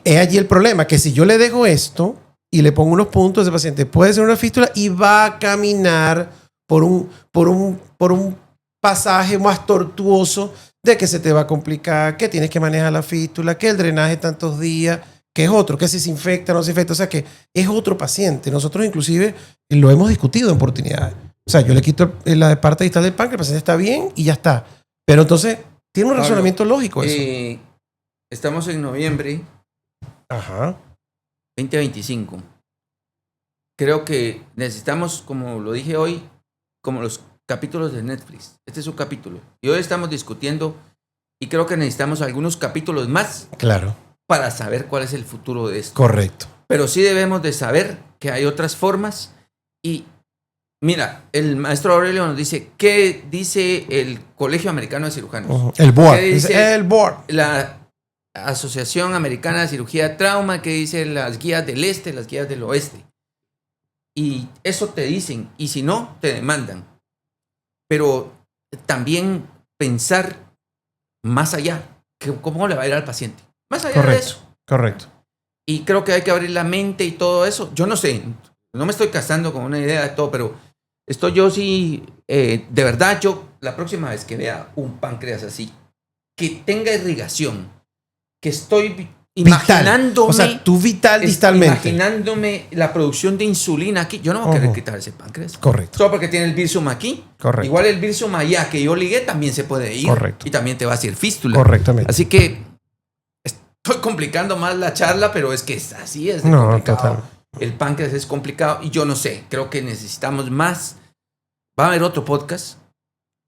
Es allí el problema, que si yo le dejo esto y le pongo unos puntos, ese paciente puede ser una fístula y va a caminar por un pasaje más tortuoso de que se te va a complicar, que tienes que manejar la fístula, que el drenaje tantos días, que es otro, que si se infecta, no se infecta, o sea que es otro paciente. Nosotros inclusive lo hemos discutido en oportunidades. O sea, yo le quito la parte distal del páncreas, el paciente está bien y ya está. Pero entonces tiene un Pablo, razonamiento lógico eso. Estamos en noviembre Ajá. 2025. Creo que necesitamos, como lo dije hoy, como los capítulos de Netflix. Este es un capítulo. Y hoy estamos discutiendo y creo que necesitamos algunos capítulos más Claro. para saber cuál es el futuro de esto. Correcto. Pero sí debemos de saber que hay otras formas y mira, el maestro Aurelio nos dice, ¿qué dice el Colegio Americano de Cirujanos? Ujú. El board. ¿Qué dice? Dice el board. La Asociación Americana de Cirugía de Trauma, que dice las guías del este, las guías del oeste. Y eso te dicen, y si no, te demandan. Pero también pensar más allá, que cómo le va a ir al paciente. Más allá de Correcto. eso. Correcto. Y creo que hay que abrir la mente y todo eso. Yo no sé, no me estoy casando con una idea de todo, pero estoy yo sí, de verdad, yo la próxima vez que vea un páncreas así, que tenga irrigación, que estoy imaginándome. O sea, tú vital distalmente. Imaginándome la producción de insulina aquí. Yo no voy a querer quitar ese páncreas. Correcto. Solo porque tiene el Birsum aquí. Correcto. Igual el Birsum allá que yo ligué también se puede ir. Correcto. Y también te va a hacer fístula. Correctamente. Así que estoy complicando más la charla, pero es que así es de No, complicado. total. El páncreas es complicado y yo no sé. Creo que necesitamos más. Va a haber otro podcast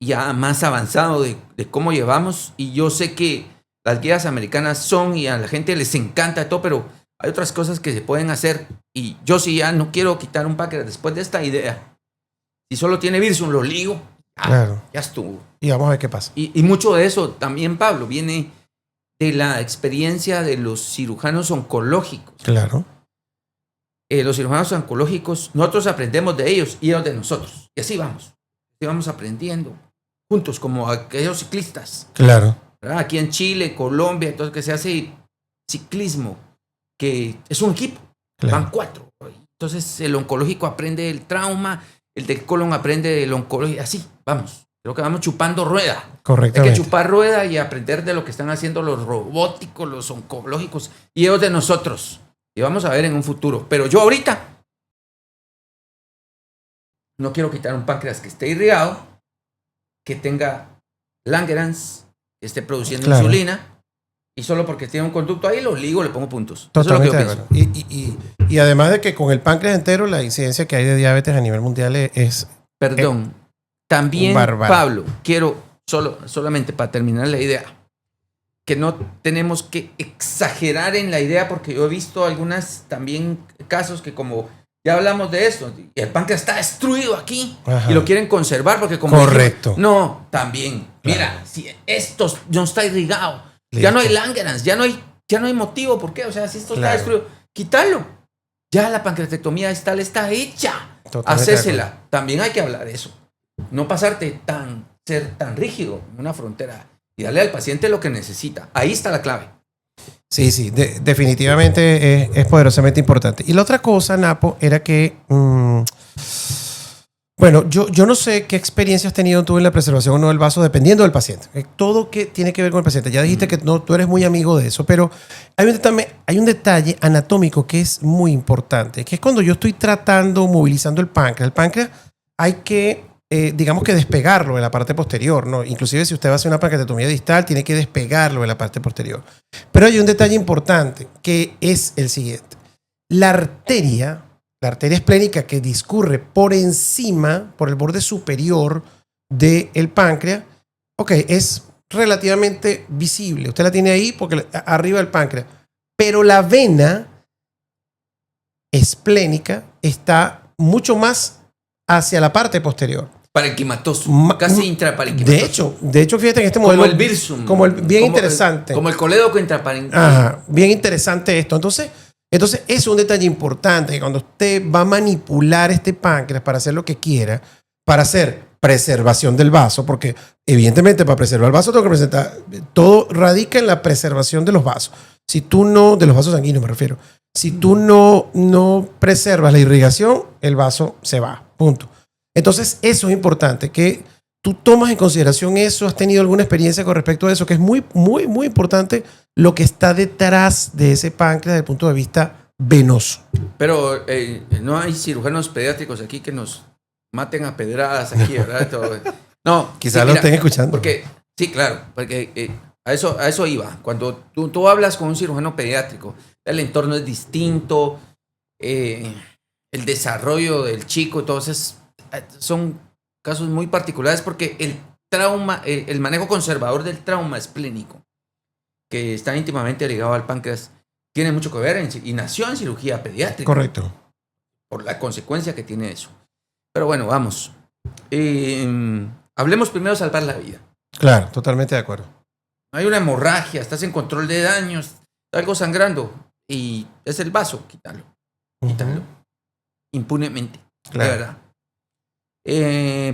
ya más avanzado de cómo llevamos. Y yo sé que las guías americanas son y a la gente les encanta todo, pero hay otras cosas que se pueden hacer. Y yo sí ya no quiero quitar un páncreas después de esta idea. Si solo tiene Birsum, lo ligo. Claro. Ya estuvo. Y vamos a ver qué pasa. Y mucho de eso también, Pablo, viene de la experiencia de los cirujanos oncológicos. Claro. Los cirujanos oncológicos, nosotros aprendemos de ellos y ellos de nosotros. Y así vamos. Así vamos aprendiendo juntos, como aquellos ciclistas. Claro. ¿Verdad? Aquí en Chile, Colombia, entonces que se hace ciclismo, que es un equipo. Claro. Van 4. Entonces el oncológico aprende el trauma, el del colon aprende del oncológico. Así, vamos. Creo que vamos chupando rueda. Correctamente. Hay que chupar rueda y aprender de lo que están haciendo los robóticos, los oncológicos y ellos de nosotros. Y vamos a ver en un futuro. Pero yo ahorita no quiero quitar un páncreas que esté irrigado, que tenga Langerhans, que esté produciendo insulina, y solo porque tiene un conducto ahí lo ligo, le pongo puntos. Totalmente Eso es lo que yo pienso. Y además de que con el páncreas entero la incidencia que hay de diabetes a nivel mundial es Perdón. También, bárbaro. Pablo, quiero solamente para terminar la idea, que no tenemos que exagerar en la idea, porque yo he visto algunas también casos que como ya hablamos de esto, y el páncreas está destruido aquí. Ajá. Y lo quieren conservar porque como correcto. Dijimos, no, también. Claro. Mira, si esto no está irrigado, listo. Ya no hay Langerhans, ya no hay motivo, ¿por qué? O sea, si esto está destruido, quítalo. Ya la pancreatectomía está hecha. Hacésela. También hay que hablar de eso. No pasarte ser tan rígido en una frontera y darle al paciente lo que necesita. Ahí está la clave. Sí, definitivamente es poderosamente importante. Y la otra cosa, Napo, era que, bueno, yo no sé qué experiencia has tenido tú en la preservación o no del vaso, dependiendo del paciente. Todo que tiene que ver con el paciente. Ya dijiste que tú eres muy amigo de eso, pero hay un detalle anatómico que es muy importante, que es cuando yo estoy movilizando el páncreas. El páncreas hay que digamos que despegarlo de la parte posterior, ¿no? Inclusive si usted va a hacer una pancreatectomía distal, tiene que despegarlo de la parte posterior. Pero hay un detalle importante, que es el siguiente. La arteria esplénica que discurre por encima, por el borde superior del páncreas, es relativamente visible. Usted la tiene ahí porque arriba del páncreas. Pero la vena esplénica está mucho más hacia la parte posterior. Parenquimatoso, casi intraparenquimatoso. De hecho, fíjate en este modelo. Como el Birsum. Bien interesante. Como el colédoco intraparenquimatoso. Ajá, bien interesante esto. Entonces es un detalle importante que cuando usted va a manipular este páncreas para hacer lo que quiera, para hacer preservación del vaso, porque evidentemente para preservar el vaso tengo que presentar, todo radica en la preservación de los vasos. Si tú no, de los vasos sanguíneos me refiero, si tú no preservas la irrigación, el vaso se va, punto. Entonces, eso es importante, que tú tomas en consideración eso, has tenido alguna experiencia con respecto a eso, que es muy, muy, muy importante lo que está detrás de ese páncreas desde el punto de vista venoso. Pero no hay cirujanos pediátricos aquí que nos maten a pedradas aquí, ¿verdad? No, quizás lo estén escuchando. Porque, sí, claro, porque a eso iba. Cuando tú hablas con un cirujano pediátrico, el entorno es distinto, el desarrollo del chico, entonces son casos muy particulares porque el trauma, el manejo conservador del trauma esplénico, que está íntimamente ligado al páncreas, tiene mucho que ver y nació en cirugía pediátrica. Correcto. Por la consecuencia que tiene eso. Pero bueno, vamos. Hablemos primero de salvar la vida. Claro, totalmente de acuerdo. Hay una hemorragia, estás en control de daños, algo sangrando y es el vaso, quítalo. Quítalo. Impunemente. Claro. De verdad.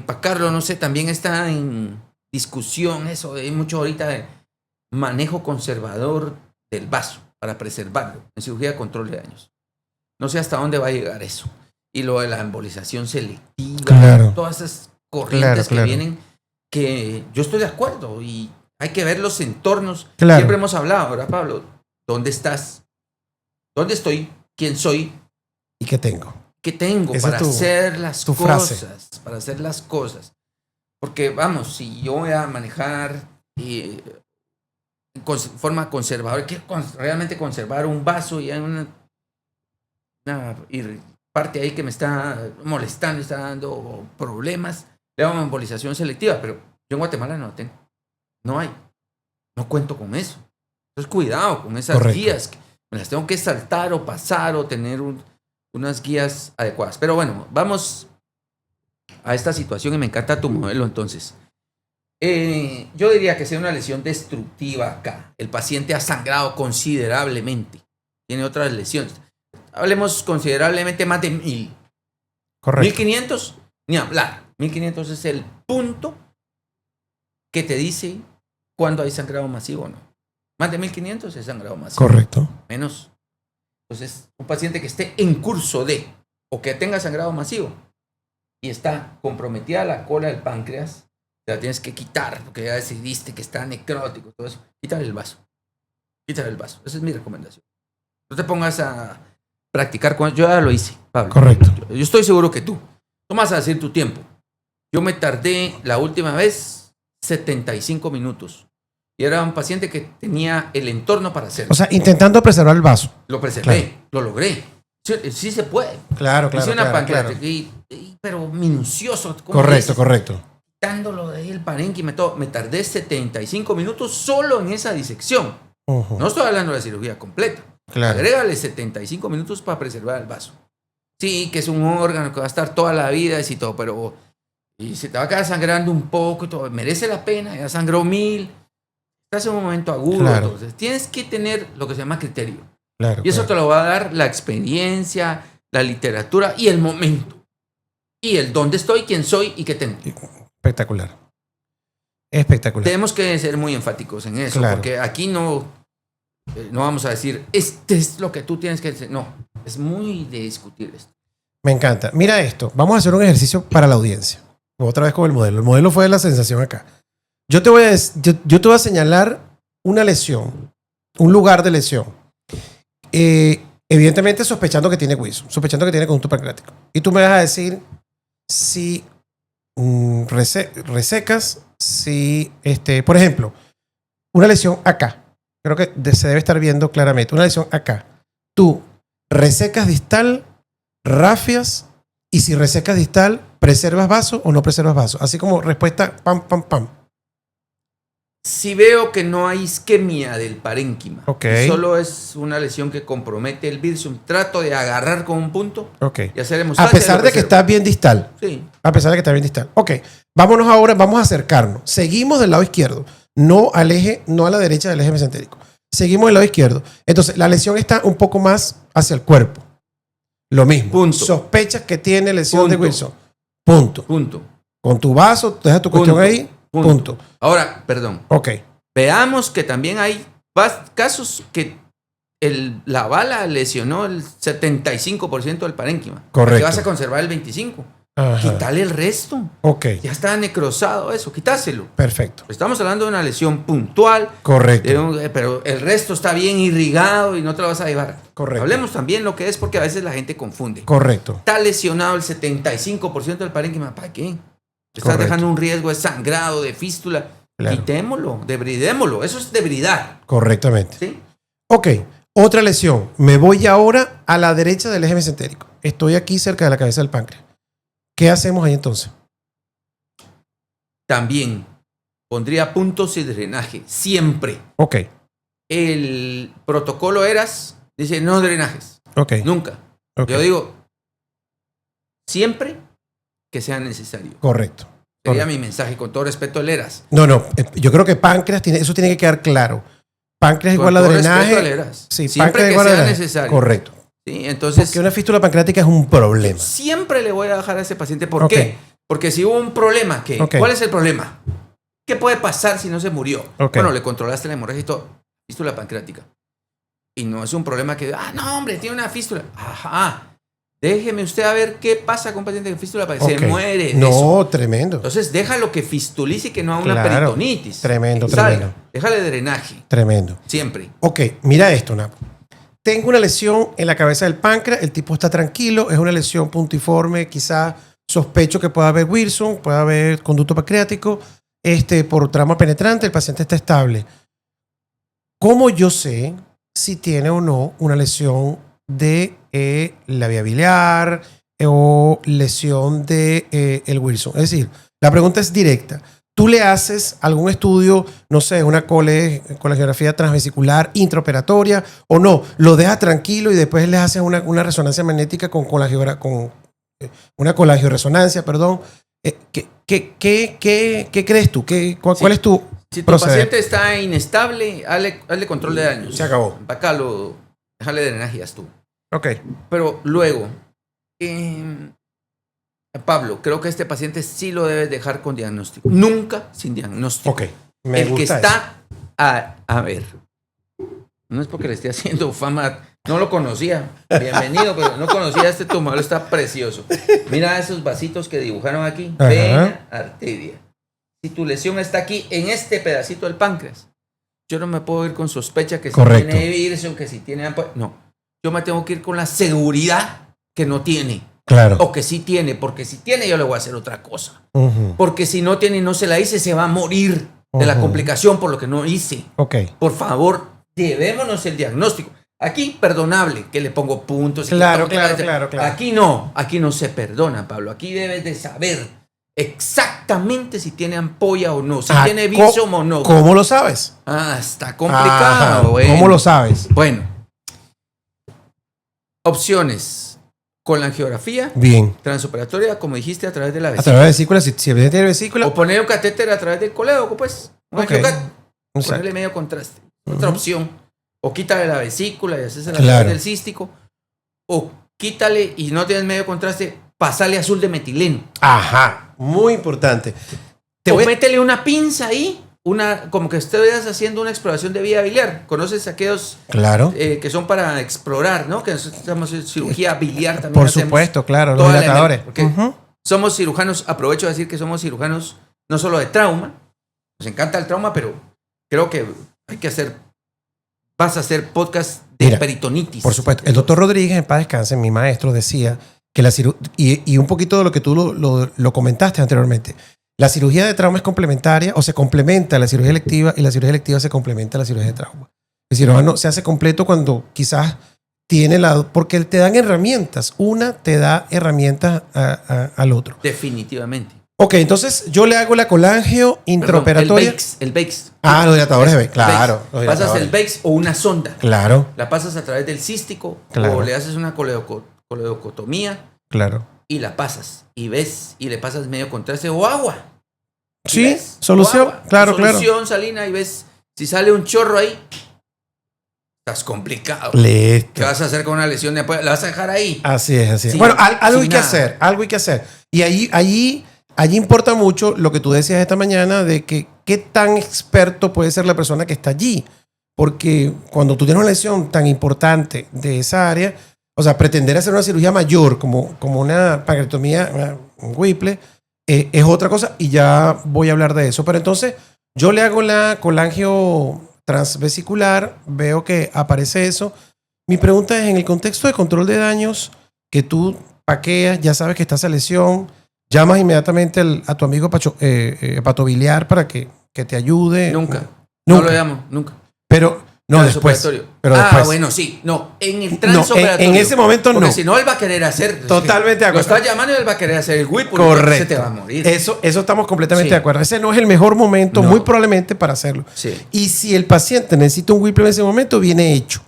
Pacarlo, no sé, también está en discusión eso. Hay mucho ahorita de manejo conservador del vaso para preservarlo en cirugía de control de daños. No sé hasta dónde va a llegar eso. Y lo de la embolización selectiva, claro. Todas esas corrientes que vienen, que yo estoy de acuerdo y hay que ver los entornos. Claro. Siempre hemos hablado, ¿verdad, Pablo? ¿Dónde estás? ¿Dónde estoy? ¿Quién soy? ¿Y qué tengo? ¿Qué tengo Esa para es hacer las tu cosas? frase. Para hacer las cosas. Porque, vamos, si yo voy a manejar forma conservadora, quiero realmente conservar un vaso y hay una parte ahí que me está molestando, está dando problemas, le hago una embolización selectiva, pero yo en Guatemala no la tengo. No hay. No cuento con eso. Entonces, cuidado con esas guías. Que me las tengo que saltar o pasar o tener unas guías adecuadas. Pero bueno, vamos a esta situación y me encanta tu modelo entonces. Yo diría que sea una lesión destructiva acá. El paciente ha sangrado considerablemente. Tiene otras lesiones. Hablemos considerablemente más de 1000. Correcto. 1500, ni hablar. 1500 es el punto que te dice cuándo hay sangrado masivo o no. Más de 1500 es sangrado masivo. Correcto. Menos. Entonces, un paciente que esté en curso de o que tenga sangrado masivo y está comprometida la cola del páncreas, te la tienes que quitar porque ya decidiste que está necrótico, todo eso. Quítale el vaso. Quítale el vaso. Esa es mi recomendación. No te pongas a practicar con... Yo ya lo hice, Pablo. Correcto. Yo estoy seguro que tú. No vas a decir tu tiempo. Yo me tardé la última vez 75 minutos. Y era un paciente que tenía el entorno para hacerlo. O sea, intentando preservar el vaso. Lo preservé, Claro. lo logré. Sí se puede. Claro, Hice una pancreática, claro. pero minucioso. Correcto, correcto. Quitándolo de ahí el parénquima y todo. Me tardé 75 minutos solo en esa disección. Uh-huh. No estoy hablando de la cirugía completa. Claro. Agrégale 75 minutos para preservar el vaso. Sí, que es un órgano que va a estar toda la vida y todo, pero y se te va a quedar sangrando un poco y todo. Merece la pena, ya sangró 1000. Estás en un momento agudo. Claro. Entonces, tienes que tener lo que se llama criterio. Claro, Y eso te lo va a dar la experiencia, la literatura y el momento. Y el dónde estoy, quién soy y qué tengo. Espectacular. Espectacular. Tenemos que ser muy enfáticos en eso, Claro. porque aquí no vamos a decir, este es lo que tú tienes que hacer. No, es muy de discutir esto. Me encanta. Mira esto. Vamos a hacer un ejercicio para la audiencia. Otra vez con el modelo. El modelo fue la sensación acá. Yo te voy a señalar una lesión, un lugar de lesión. Evidentemente sospechando que tiene Wilson, sospechando que tiene conducto pancreático. Y tú me vas a decir si resecas, si, por ejemplo, una lesión acá. Creo que se debe estar viendo claramente. Una lesión acá. Tú resecas distal, rafias, y si resecas distal, ¿preservas vaso o no preservas vaso? Así como respuesta, pam, pam, pam. Si veo que no hay isquemia del parénquima, Okay. y solo es una lesión que compromete el birsum, trato de agarrar con un punto Okay. y hacer A hemostasia. pesar de que está bien distal. Sí. A pesar de que está bien distal. Ok, vámonos ahora, vamos a acercarnos. Seguimos del lado izquierdo, no al eje, no a la derecha del eje mesentérico. Seguimos del lado izquierdo. Entonces, la lesión está un poco más hacia el cuerpo. Lo mismo. Punto. Sospechas que tiene lesión Punto. de Wilson. Punto. Punto. Con tu vaso, deja tu cuestión Punto. ahí. Punto. Ahora, perdón. Ok. Veamos que también hay casos que la bala lesionó el 75% del parénquima. Correcto. Que vas a conservar el 25%. Ajá. Quítale el resto. Ok. Ya está necrosado eso, quitáselo. Perfecto. Estamos hablando de una lesión puntual, Correcto. pero el resto está bien irrigado y no te lo vas a llevar. Correcto. Hablemos también lo que es, porque a veces la gente confunde. Correcto. Está lesionado el 75% del parénquima. ¿Para qué? Estás Correcto. dejando un riesgo de sangrado, de fístula. Claro. Quitémoslo, debridémoslo. Eso es debridar. Correctamente. ¿Sí? Ok, otra lesión. Me voy ahora a la derecha del eje mesentérico. Estoy aquí cerca de la cabeza del páncreas. ¿Qué hacemos ahí entonces? También pondría puntos y drenaje. Siempre. Ok, El protocolo ERAS dice no drenajes. ok. Nunca. Ok. Yo digo siempre que sea necesario. Correcto. Sería Correcto. mi mensaje con todo respeto al ERAS. No, yo creo que páncreas eso tiene que quedar claro. Páncreas Con igual a todo respeto al drenaje. ERAS. Sí, Siempre páncreas que igual a sea drenaje. necesario. Correcto. ¿Sí? Entonces, Porque una fístula pancreática es un problema. siempre le voy a dejar a ese paciente. ¿Por Ok. qué? Porque si hubo un problema, ¿qué? Ok. ¿Cuál es el problema? ¿Qué puede pasar si no se murió? Ok. Bueno, le controlaste la hemorragia y todo. Fístula pancreática. Y no es un problema que, no, hombre, tiene una fístula. Ajá. Déjeme usted a ver qué pasa con un paciente con fístula, para que Ok. se muere. de No, eso. tremendo. Entonces, déjalo que fistulice y que no haga una Claro. peritonitis. Tremendo, Que salga. tremendo. Déjale drenaje, Tremendo. siempre. Ok, mira esto, Napo. Tengo una lesión en la cabeza del páncreas, el tipo está tranquilo, es una lesión puntiforme, quizá sospecho que pueda haber Wilson, puede haber conducto pancreático, por trauma penetrante, el paciente está estable. ¿Cómo yo sé si tiene o no una lesión de la vía biliar o lesión de el Wilson? Es decir, la pregunta es directa. ¿Tú le haces algún estudio, no sé, una colegiografía transvesicular intraoperatoria o no? ¿Lo dejas tranquilo y después le haces una resonancia magnética con una colegioresonancia, perdón? ¿Qué crees tú? ¿Cuál es tu Si tu proceder? paciente está inestable, hazle control de daños. Se acabó. Empácalo, déjale drenaje y haz tú. Ok. Pero luego, Pablo, creo que este paciente sí lo debes dejar con diagnóstico. Nunca sin diagnóstico. Ok. Me El que gusta está a ver. No es porque le esté haciendo fama. No lo conocía. Bienvenido, pero no conocía a este tomador. Está precioso. Mira esos vasitos que dibujaron aquí. Ajá. Vena, arteria. Si tu lesión está aquí, en este pedacito del páncreas, yo no me puedo ir con sospecha que si Correcto. tiene Wilson, que si tiene... No. Yo me tengo que ir con la seguridad que no tiene. Claro. O que sí tiene. Porque si tiene, yo le voy a hacer otra cosa. Ujú. Porque si no tiene y no se la hice, se va a morir de la Ujú. complicación por lo que no hice. Ok. Por favor, llevémonos el diagnóstico. Aquí, perdonable, que le pongo puntos. y Claro, que claro. Aquí no se perdona, Pablo. Aquí debes de saber exactamente si tiene ampolla o no, si Ah, tiene Wilson o no. ¿Cómo lo sabes? Ah, está Ajá. complicado. Bueno. ¿Cómo lo sabes? Bueno. Opciones. Con la angiografía Bien. transoperatoria, como dijiste, a través de la A vesícula. través de vesícula, si el paciente tiene vesícula. O poner un catéter a través del colédoco, pues. Un Ok. angiocat. Exacto. Ponerle medio contraste. Ujú. Otra opción. O quítale la vesícula y haces la Claro. través del cístico. O quítale y no tienes medio contraste, pasale azul de metileno. Ajá. Muy importante. O métele una pinza ahí. Como que estuvieras haciendo una exploración de vía biliar. ¿Conoces aquellos Claro. que son para explorar, ¿no? Que nosotros estamos en cirugía biliar también. Por hacemos. supuesto, claro. Los Toda la dilatadores. porque Ujú. somos cirujanos, aprovecho de decir que somos cirujanos no solo de trauma, nos encanta el trauma, pero creo que vas a hacer podcast de Mira, peritonitis. Por supuesto. El doctor Rodríguez, en paz descanse, mi maestro, decía que la cirugía, y un poquito de lo que tú lo comentaste anteriormente, la cirugía de trauma es complementaria o se complementa a la cirugía electiva y la cirugía electiva se complementa a la cirugía de trauma. El cirujano se hace completo cuando quizás tiene porque te dan herramientas. Una te da herramientas al otro. Definitivamente. Ok, entonces yo le hago la colangio intraoperatoria. El BAKES. Ah, los dilatadores de Bakes, El claro. Bakes. Los Pasas dilatadores. el BAKES o una sonda. Claro, La pasas a través del cístico Claro. o le haces una coledocotomía claro. y la pasas y ves y le pasas medio contraste o agua. ¿Y Sí, ves? solución. O agua. Claro, Solución salina y ves si sale un chorro ahí. Estás complicado. claro. Listo. ¿Qué vas a hacer con una lesión de apoyo? ¿La vas a dejar ahí? Así es, así es. Sí, Bueno, algo sin hay que nada. hacer, algo hay que hacer. Y allí importa mucho lo que tú decías esta mañana de que qué tan experto puede ser la persona que está allí. Porque cuando tú tienes una lesión tan importante de esa área, o sea, pretender hacer una cirugía mayor como una pancreatomía, un Whipple, es otra cosa y ya voy a hablar de eso. Pero entonces yo le hago la colangio transvesicular, veo que aparece eso. Mi pregunta es, en el contexto de control de daños, que tú paqueas, ya sabes que está esa lesión, llamas inmediatamente a tu amigo hepatobiliar para que te ayude. Nunca. Nunca. No lo llamo, nunca. Pero no después. Transoperatorio. Pero ah, después. bueno, sí. No, en el No, transoperatorio. en ese momento Porque no. si no, él va a querer hacer. Totalmente de Lo acuerdo. estás llamando y él va a querer hacer el whip. Correcto. Se te va a morir. Eso estamos completamente Sí. de acuerdo. Ese no es el mejor momento, No. muy probablemente, para hacerlo. Sí. Y si el paciente necesita un Whipple en ese momento, viene hecho.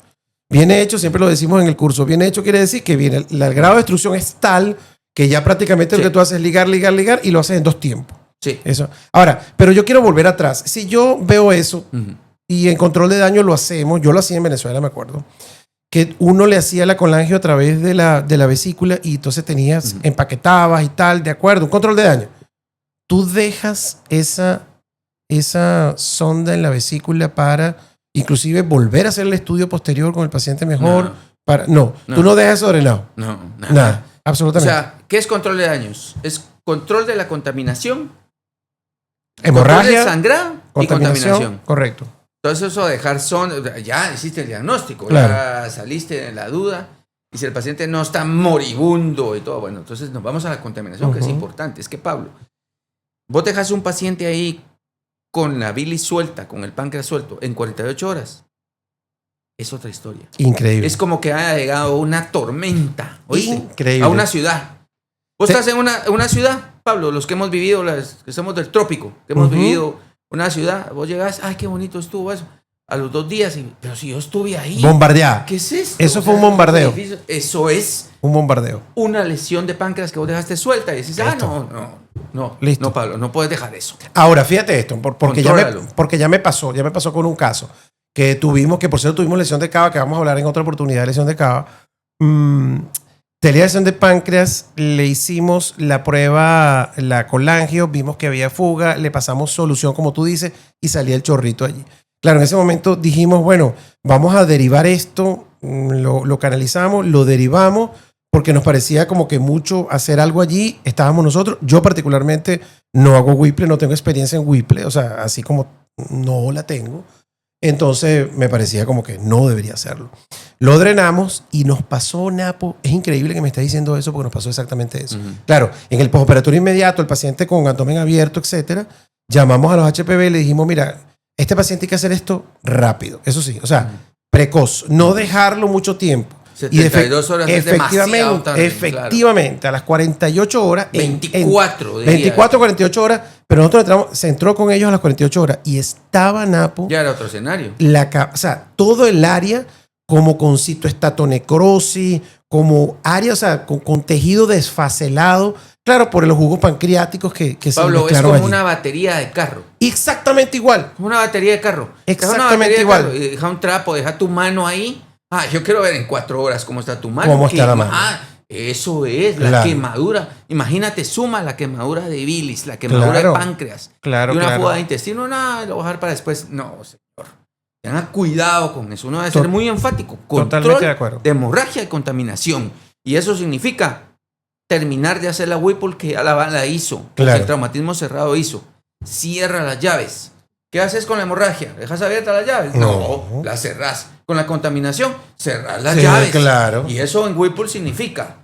Viene hecho, siempre lo decimos en el curso, viene hecho quiere decir que viene, el grado de destrucción es tal que ya prácticamente Sí. lo que tú haces es ligar y lo haces en 2 tiempos. Sí. Eso. Ahora, pero yo quiero volver atrás. Si yo veo eso Ujú. y en control de daño lo hacemos, yo lo hacía en Venezuela, me acuerdo, que uno le hacía la colangio a través de la vesícula y entonces tenías, empaquetabas y tal, de acuerdo, un control de daño. Tú dejas esa sonda en la vesícula para inclusive volver a hacer el estudio posterior con el paciente mejor, No. No, tú no dejas eso drenado. No, Nada, O absolutamente. sea, ¿qué es control de daños? Es control de la contaminación, control Hemorragia, del sangrado y contaminación. Correcto. Entonces eso dejar ya hiciste el diagnóstico, Claro. ya saliste de la duda. Y si el paciente no está moribundo y todo, bueno, entonces nos vamos a la contaminación, que es importante. Es que, Pablo, vos dejas un paciente ahí con la bilis suelta, con el páncreas suelto, en 48 horas. Es otra historia. Increíble. Es como que haya llegado una tormenta, ¿oíste? Increíble. A una ciudad. Vos Sí. estás en una ciudad, Pablo, los que hemos vivido, que somos del trópico, que hemos vivido una ciudad, vos llegás, ay, qué bonito estuvo eso. A los 2 días, pero si yo estuve ahí. Bombardeada. ¿Qué es esto? Eso fue un bombardeo. Eso es Un bombardeo. una lesión de páncreas que vos dejaste suelta y dices, Listo. no, Listo. no, Pablo, no puedes dejar eso. Ahora, fíjate esto, porque Contrólalo. ya me pasó con un caso que tuvimos, que por cierto tuvimos lesión de cava, que vamos a hablar en otra oportunidad de lesión de cava. Tenía lesión de páncreas, le hicimos la prueba, la colangio, vimos que había fuga, le pasamos solución, como tú dices, y salía el chorrito allí. Claro, en ese momento dijimos, bueno, vamos a derivar esto, lo canalizamos, lo derivamos, porque nos parecía como que mucho hacer algo allí. Estábamos nosotros, yo particularmente no hago Whipple, no tengo experiencia en Whipple, o sea, así como no la tengo. Entonces me parecía como que no debería hacerlo. Lo drenamos y nos pasó, Napo. Es increíble que me estés diciendo eso porque nos pasó exactamente eso. Claro, en el postoperatorio inmediato, el paciente con abdomen abierto, etcétera, llamamos a los HPV y le dijimos, mira, este paciente hay que hacer esto rápido. Eso sí, o sea, precoz. No dejarlo mucho tiempo. 72 horas es demasiado también, efectivamente, a las 48 horas. 24, 24, 48 horas. Pero nosotros entramos, se entró con ellos a las 48 horas y estaba, Napo, Ya era otro escenario. o sea, todo el área como con citoestatonecrosis, como área, o sea, con tejido desfacelado, claro, por los jugos pancreáticos que se Pablo, es mezclaron como allí. una batería de carro. Exactamente igual. Como una batería de carro. Exactamente igual. Y deja un trapo, deja tu mano ahí. Ah, yo quiero ver en 4 horas cómo está tu mano. ¿Cómo está la mano? Ah, eso es la Claro. quemadura. Imagínate, suma la quemadura de bilis, la quemadura Claro. de páncreas. Claro, y una claro. fuga de intestino, nada, lo voy a dejar para después. No, señor. Tengan cuidado con eso. Uno debe ser muy enfático. Totalmente de acuerdo. De hemorragia y contaminación. Y eso significa terminar de hacer la Whipple que ya la hizo. Claro. El traumatismo cerrado hizo. Cierra las llaves. ¿Qué haces con la hemorragia? ¿Dejas abiertas las llaves? No, las cerrás. Con la contaminación, cerrás las llaves. Claro. Y eso en Whipple significa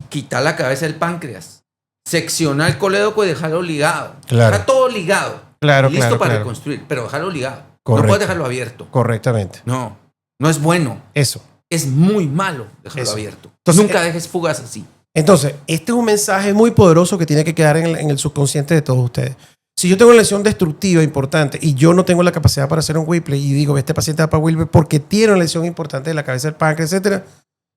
quitar la cabeza del páncreas, seccionar el colédoco y dejarlo ligado. Claro. Dejar todo ligado. Claro, Listo claro, para claro. reconstruir, pero dejarlo ligado. Correcto. No puedes dejarlo abierto. Correctamente. No es bueno. Eso. Es muy malo dejarlo Eso. abierto. Entonces, Nunca dejes fugas así. Entonces, este es un mensaje muy poderoso que tiene que quedar en el subconsciente de todos ustedes. Si yo tengo una lesión destructiva importante y yo no tengo la capacidad para hacer un Whipple y digo, este paciente va para Whipple porque tiene una lesión importante de la cabeza del páncreas, etcétera,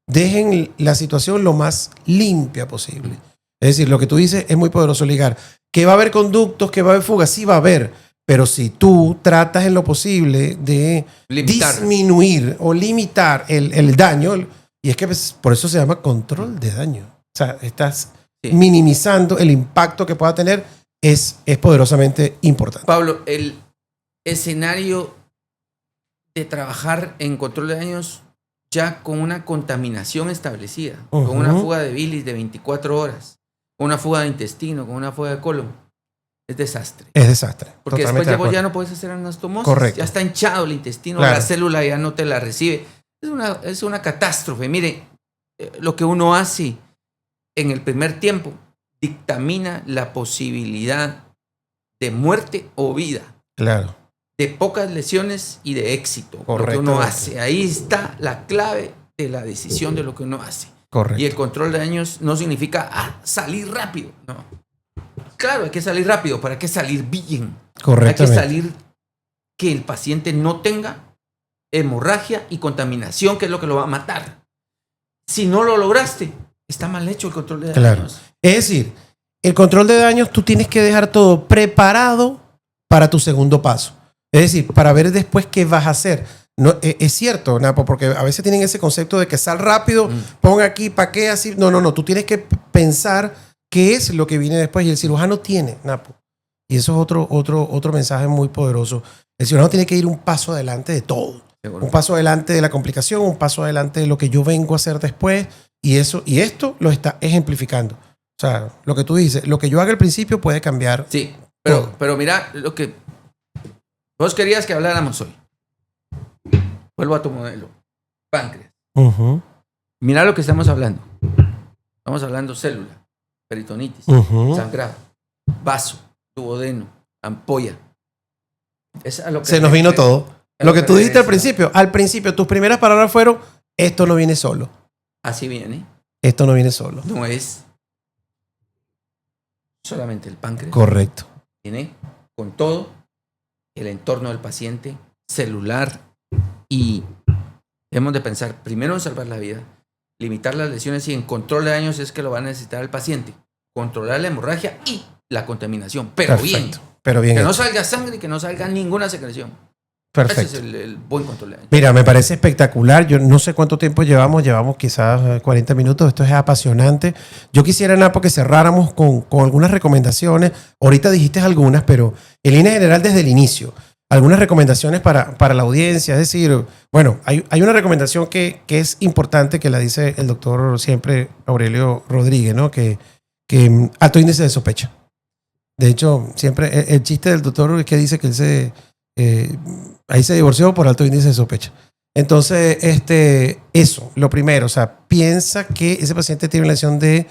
dejen la situación lo más limpia posible. Es decir, lo que tú dices es muy poderoso ligar. ¿Que va a haber conductos? ¿Que va a haber fugas? Sí va a haber. Pero si tú tratas en lo posible de disminuir o limitar el daño, y es que pues, por eso se llama control de daño. O sea, estás minimizando el impacto que pueda tener. Es poderosamente importante. Pablo, el escenario de trabajar en control de daños ya con una contaminación establecida, con una fuga de bilis de 24 horas, con una fuga de intestino, con una fuga de colon, es desastre. Es desastre. Porque Totalmente después ya no puedes hacer anastomosis. Correcto. Ya está hinchado el intestino, Claro. la célula ya no te la recibe. Es una catástrofe. Mire, lo que uno hace en el primer tiempo dictamina la posibilidad de muerte o vida, Claro. de pocas lesiones y de éxito. Lo que Correctamente. uno hace. Ahí está la clave de la decisión de lo que uno hace. Correcto. Y el control de daños no significa salir rápido. No. Claro, hay que salir rápido, pero hay que salir bien. Hay que Correctamente. salir que el paciente no tenga hemorragia y contaminación, que es lo que lo va a matar. Si no lo lograste, está mal hecho el control de Claro. daños. Es decir, el control de daños tú tienes que dejar todo preparado para tu segundo paso. Es decir, para ver después qué vas a hacer. No, es cierto, Napo, porque a veces tienen ese concepto de que sal rápido, pon aquí, ¿para qué así? No. Tú tienes que pensar qué es lo que viene después. Y el cirujano tiene, Napo. Y eso es otro mensaje muy poderoso. El cirujano tiene que ir un paso adelante de todo. Seguro. Un paso adelante de la complicación, un paso adelante de lo que yo vengo a hacer después. Y esto lo está ejemplificando. O sea, lo que tú dices, lo que yo haga al principio puede cambiar. Sí, todo. pero mira lo que vos querías que habláramos hoy. Vuelvo a tu modelo. Páncreas. Ujú, Mira lo que estamos hablando. Estamos hablando célula, peritonitis, ujú. sangrado, vaso, duodeno, ampolla. Es a lo que Se nos vino todo. a Lo que tú dijiste regresa. al principio, tus primeras palabras fueron, esto no viene solo. Así viene. Esto no viene solo. No es solamente el páncreas. Correcto. Viene con todo el entorno del paciente, celular, y debemos de pensar primero en salvar la vida, limitar las lesiones, y en control de daños es que lo va a necesitar el paciente. Controlar la hemorragia y la contaminación, pero bien. Pero bien Que hecho. no salga sangre y que no salga ninguna secreción. Perfecto. Ese es el buen control de daños. Mira, me parece espectacular. Yo no sé cuánto tiempo llevamos quizás 40 minutos. Esto es apasionante. Yo quisiera, Napo, que cerráramos con algunas recomendaciones. Ahorita dijiste algunas, pero en línea general desde el inicio, algunas recomendaciones para la audiencia. Es decir, bueno, hay una recomendación que es importante, que la dice el doctor siempre, Aurelio Rodríguez, ¿no? Que alto índice de sospecha. De hecho, siempre el chiste del doctor es que dice que él ahí se divorció por alto índice de sospecha. Entonces, eso, lo primero, o sea, piensa que ese paciente tiene una lesión de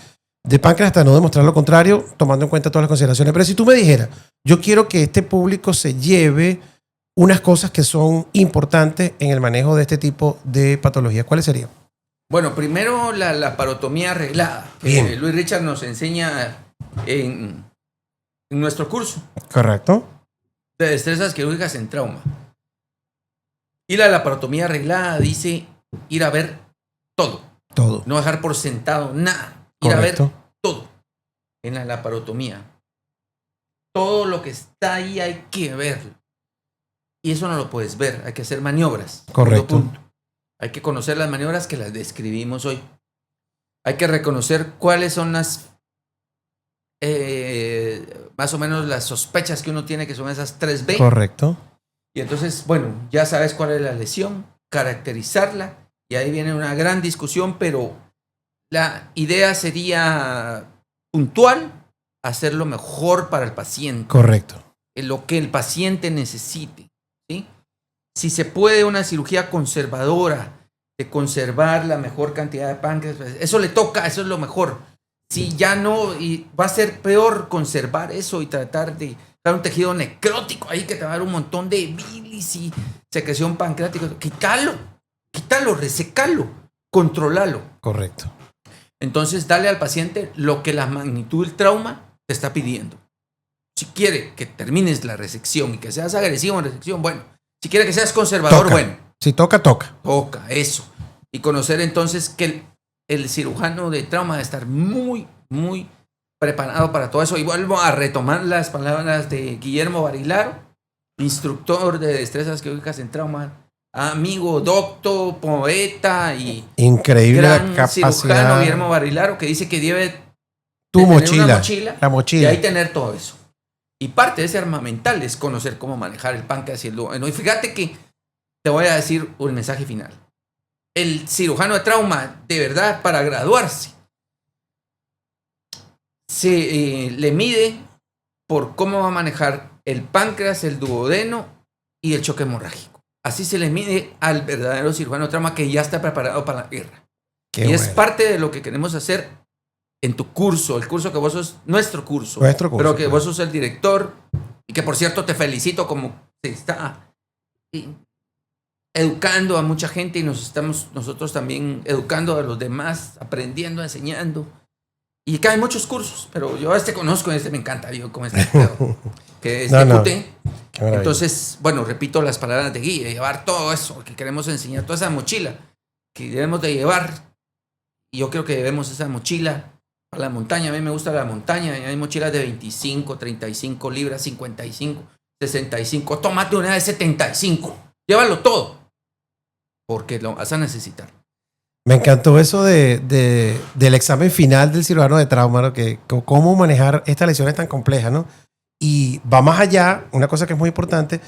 páncreas hasta no demostrar lo contrario, tomando en cuenta todas las consideraciones. Pero si tú me dijeras, yo quiero que este público se lleve unas cosas que son importantes en el manejo de este tipo de patologías, ¿cuáles serían? Bueno, primero la laparotomía arreglada, que Bien. Luis Richard nos enseña en nuestro curso Correcto. de destrezas quirúrgicas en trauma. Y la laparotomía arreglada dice ir a ver todo, Todo. no dejar por sentado nada, ir a ver Correcto. todo en la laparotomía. Todo lo que está ahí hay que verlo. Y eso no lo puedes ver, hay que hacer maniobras. Correcto. Punto. Hay que conocer las maniobras que las describimos hoy. Hay que reconocer cuáles son las más o menos las sospechas que uno tiene, que son esas 3B. Correcto. Y entonces, bueno, ya sabes cuál es la lesión, caracterizarla, y ahí viene una gran discusión, pero la idea sería puntual, hacerlo mejor para el paciente, Correcto. lo que el paciente necesite, ¿sí? Si se puede una cirugía conservadora, de conservar la mejor cantidad de páncreas, pues, eso le toca, eso es lo mejor. Si ya no, y va a ser peor conservar eso y tratar de dar un tejido necrótico ahí que te va a dar un montón de bilis y secreción pancreática. Quítalo, resecalo, controlalo. Correcto. Entonces, dale al paciente lo que la magnitud del trauma te está pidiendo. Si quiere que termines la resección y que seas agresivo en resección, bueno. Si quiere que seas conservador, Toca. bueno. Si toca, toca. Toca, eso. Y conocer entonces que el cirujano de trauma debe estar muy, muy preparado para todo eso. Y vuelvo a retomar las palabras de Guillermo Barilaro, instructor de destrezas quirúrgicas en trauma, amigo, doctor, poeta y Increíble gran la cirujano capacidad. Guillermo Barilaro, que dice que debe Tu de tener mochila. una mochila La y mochila. ahí tener todo eso. Y parte de ese armamental es conocer cómo manejar el páncreas y el duodeno. Y fíjate que te voy a decir un mensaje final. El cirujano de trauma, de verdad, para graduarse, se le mide por cómo va a manejar el páncreas, el duodeno y el choque hemorrágico. Así se le mide al verdadero cirujano de trauma que ya está preparado para la guerra. Qué y es bueno. parte de lo que queremos hacer en tu curso, el curso que vos sos, nuestro curso, Nuestro curso, pero que claro. vos sos el director y que por cierto te felicito como se está educando a mucha gente y nos estamos nosotros también educando a los demás, aprendiendo, enseñando. Y que hay muchos cursos, pero yo conozco, me encanta, yo como que es No, de no. QT. Qué maravilla. Entonces, bueno, repito las palabras de Guille, llevar todo eso que queremos enseñar, toda esa mochila que debemos de llevar. Y yo creo que debemos esa mochila para la montaña. A mí me gusta la montaña. Hay mochilas de 25, 35 libras, 55, 65. Tómate una de 75. Llévalo todo. Porque lo vas a necesitar. Me encantó eso del examen final del cirujano de trauma, ¿no? Que cómo manejar estas lesiones tan complejas, ¿no? Y va más allá, una cosa que es muy importante,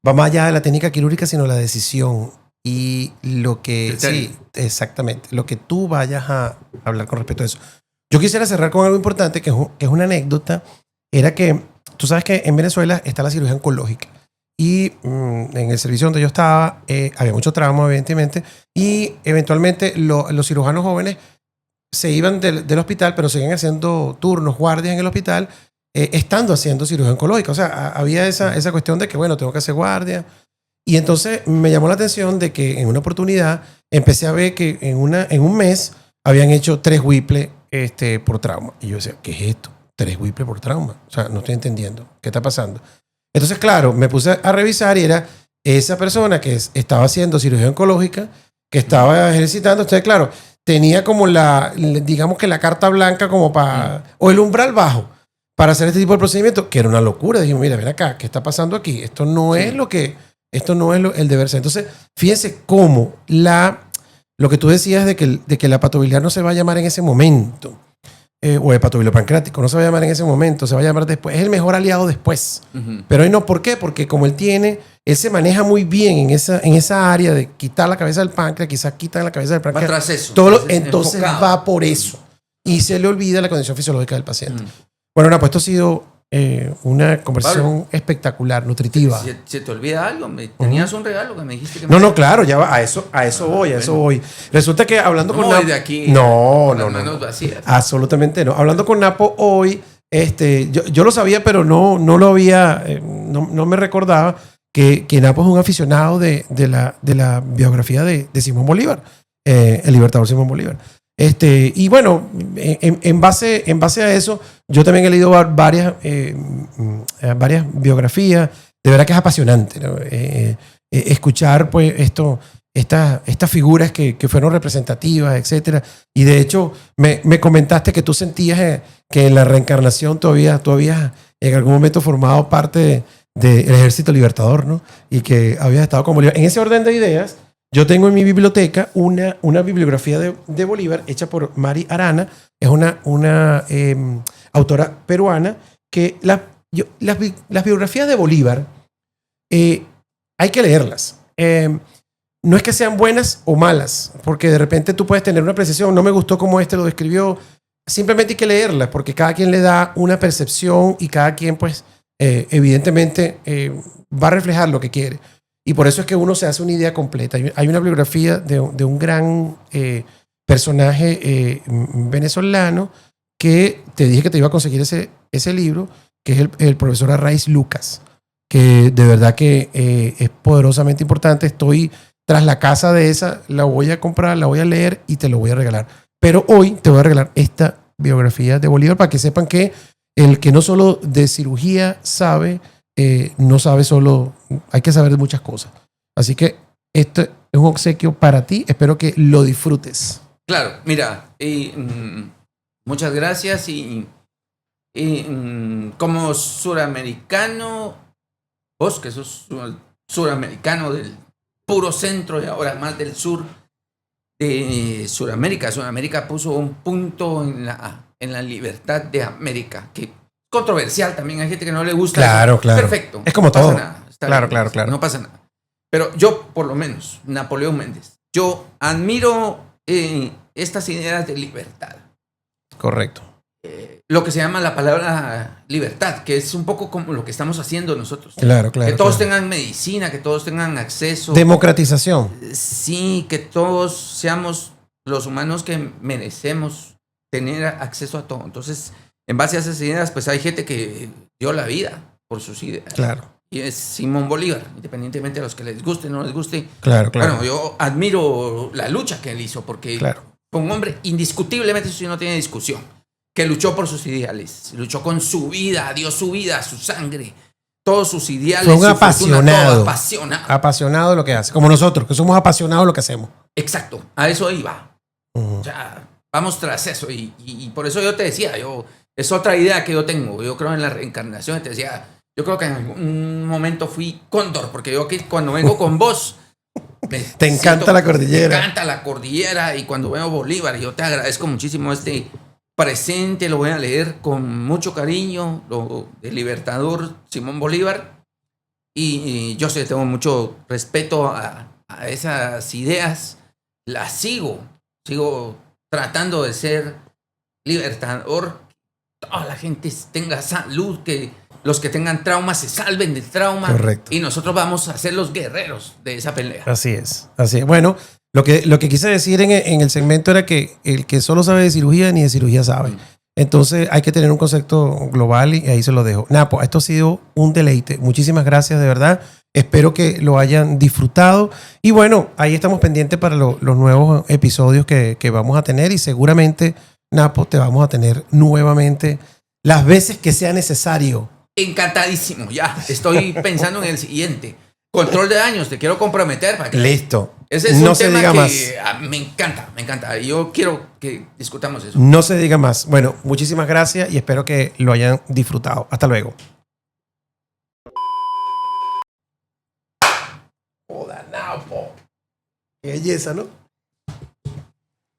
va más allá de la técnica quirúrgica, sino la decisión. y lo que... Sí, exactamente. Lo que tú vayas a hablar con respecto a eso. Yo quisiera cerrar con algo importante, que es una anécdota. Era que tú sabes que en Venezuela está la cirugía oncológica. Y en el servicio donde yo estaba había mucho trauma, evidentemente. Y eventualmente los cirujanos jóvenes se iban del hospital, pero seguían haciendo turnos, guardias en el hospital, estando haciendo cirugía oncológica. O sea, había esa cuestión de que, bueno, tengo que hacer guardia. Y entonces me llamó la atención de que en una oportunidad empecé a ver que en un mes habían hecho 3 Whipple por trauma. Y yo decía, ¿qué es esto? 3 Whipple por trauma. O sea, no estoy entendiendo. ¿Qué está pasando? Entonces, claro, me puse a revisar y era esa persona que estaba haciendo cirugía oncológica, que estaba ejercitando. Entonces, claro, tenía como digamos que la carta blanca como para, o el umbral bajo para hacer este tipo de procedimiento, que era una locura. Dije, mira, ven acá, ¿qué está pasando aquí? Esto no es el deber ser. Entonces, fíjense cómo lo que tú decías de que la hepatobiliar no se va a llamar en ese momento, o hepatobilipancreático no se va a llamar en ese momento, se va a llamar después, es el mejor aliado después. Pero hoy no, ¿por qué? Porque como él se maneja muy bien en esa área de quitar la cabeza del páncreas, quizás quitan la cabeza del páncreas. Va tras eso. Entonces enfocado. Va por eso. Y se le olvida la condición fisiológica del paciente. Bueno, pues esto ha sido una conversación Pablo, espectacular, nutritiva. ¿Se te olvida algo? Tenías un regalo que me dijiste que No, claro, ya va, a eso voy. Resulta que hablando con Napo... de aquí, no. Vacías. Absolutamente no. Hablando con Napo hoy, yo lo sabía, pero no lo había, no me recordaba que Napo es un aficionado de la biografía de Simón Bolívar, el libertador Simón Bolívar. Y bueno, en base a eso, yo también he leído varias biografías. De verdad que es apasionante, ¿no? Escuchar pues estas figuras que fueron representativas, etcétera. Y de hecho, me comentaste que tú sentías que en la reencarnación tú habías en algún momento formado parte del Ejército Libertador, ¿no? Y que habías estado con Bolívar. En ese orden de ideas, yo tengo en mi biblioteca una bibliografía de Bolívar hecha por Mari Arana. Es una autora peruana que las biografías de Bolívar hay que leerlas. No es que sean buenas o malas, porque de repente tú puedes tener una apreciación, no me gustó cómo lo describió. Simplemente hay que leerlas, porque cada quien le da una percepción y cada quien, pues, evidentemente va a reflejar lo que quiere. Y por eso es que uno se hace una idea completa. Hay una biografía de un gran personaje venezolano que te dije que te iba a conseguir ese libro, que es el profesor Arraiz Lucas, que de verdad que es poderosamente importante. Estoy tras la casa de esa, la voy a comprar, la voy a leer y te lo voy a regalar. Pero hoy te voy a regalar esta biografía de Bolívar para que sepan que el que no solo de cirugía sabe, no sabe solo, hay que saber de muchas cosas. Así que esto es un obsequio para ti. Espero que lo disfrutes. Claro, mira, muchas gracias y como suramericano, vos que sos suramericano del puro centro y ahora más del sur de Suramérica. Suramérica puso un punto en la libertad de América, que controversial también, hay gente que no le gusta. Claro. Perfecto. Es como no todo. Pasa nada. Claro. No pasa nada. Pero yo, por lo menos, Napoleón Méndez, yo admiro estas ideas de libertad. Correcto. Lo que se llama la palabra libertad, que es un poco como lo que estamos haciendo nosotros. Claro. Que todos tengan medicina, que todos tengan acceso. Democratización. Sí, que todos seamos los humanos que merecemos tener acceso a todo. Entonces, en base a esas ideas, pues hay gente que dio la vida por sus ideas. Claro. Y es Simón Bolívar, independientemente de los que les guste o no les guste. Claro. Bueno, yo admiro la lucha que él hizo, porque fue un hombre indiscutiblemente, eso sí no tiene discusión, que luchó por sus ideales, luchó con su vida, dio su vida, su sangre, todos sus ideales. Fue un apasionado. Apasionado de lo que hace, como nosotros, que somos apasionados de lo que hacemos. Exacto, a eso iba. O sea, vamos tras eso. Y por eso yo te decía, es otra idea que yo tengo. Yo creo en la reencarnación. Y te decía, yo creo que en algún momento fui cóndor, porque yo que cuando vengo con vos... Te encanta la cordillera. Me encanta la cordillera, y cuando veo Bolívar, yo te agradezco muchísimo este presente, lo voy a leer con mucho cariño, lo del libertador Simón Bolívar, y yo sé, tengo mucho respeto a a esas ideas, las sigo tratando de ser libertador, toda la gente tenga salud, que los que tengan trauma se salven del trauma. Correcto. Y nosotros vamos a ser los guerreros de esa pelea. Así es. Bueno, lo que quise decir en el segmento era que el que solo sabe de cirugía ni de cirugía sabe. Entonces hay que tener un concepto global y ahí se lo dejo. Napo, esto ha sido un deleite. Muchísimas gracias, de verdad. Espero que lo hayan disfrutado. Y bueno, ahí estamos pendientes para los nuevos episodios que vamos a tener y seguramente, Napo, te vamos a tener nuevamente las veces que sea necesario. Encantadísimo, ya. Estoy pensando en el siguiente. Control de daños, te quiero comprometer. Para que Listo. Ese es No un se tema diga que más. me encanta. Yo quiero que discutamos eso. No se diga más. Bueno, muchísimas gracias y espero que lo hayan disfrutado. Hasta luego. Joda, Napo. Qué belleza, ¿no?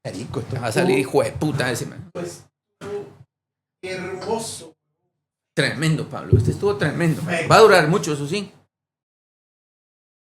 Marico, esto Va a salir hijo de puta ese man. pues hermoso. Tremendo, Pablo. Este estuvo tremendo. Va a durar mucho, eso sí.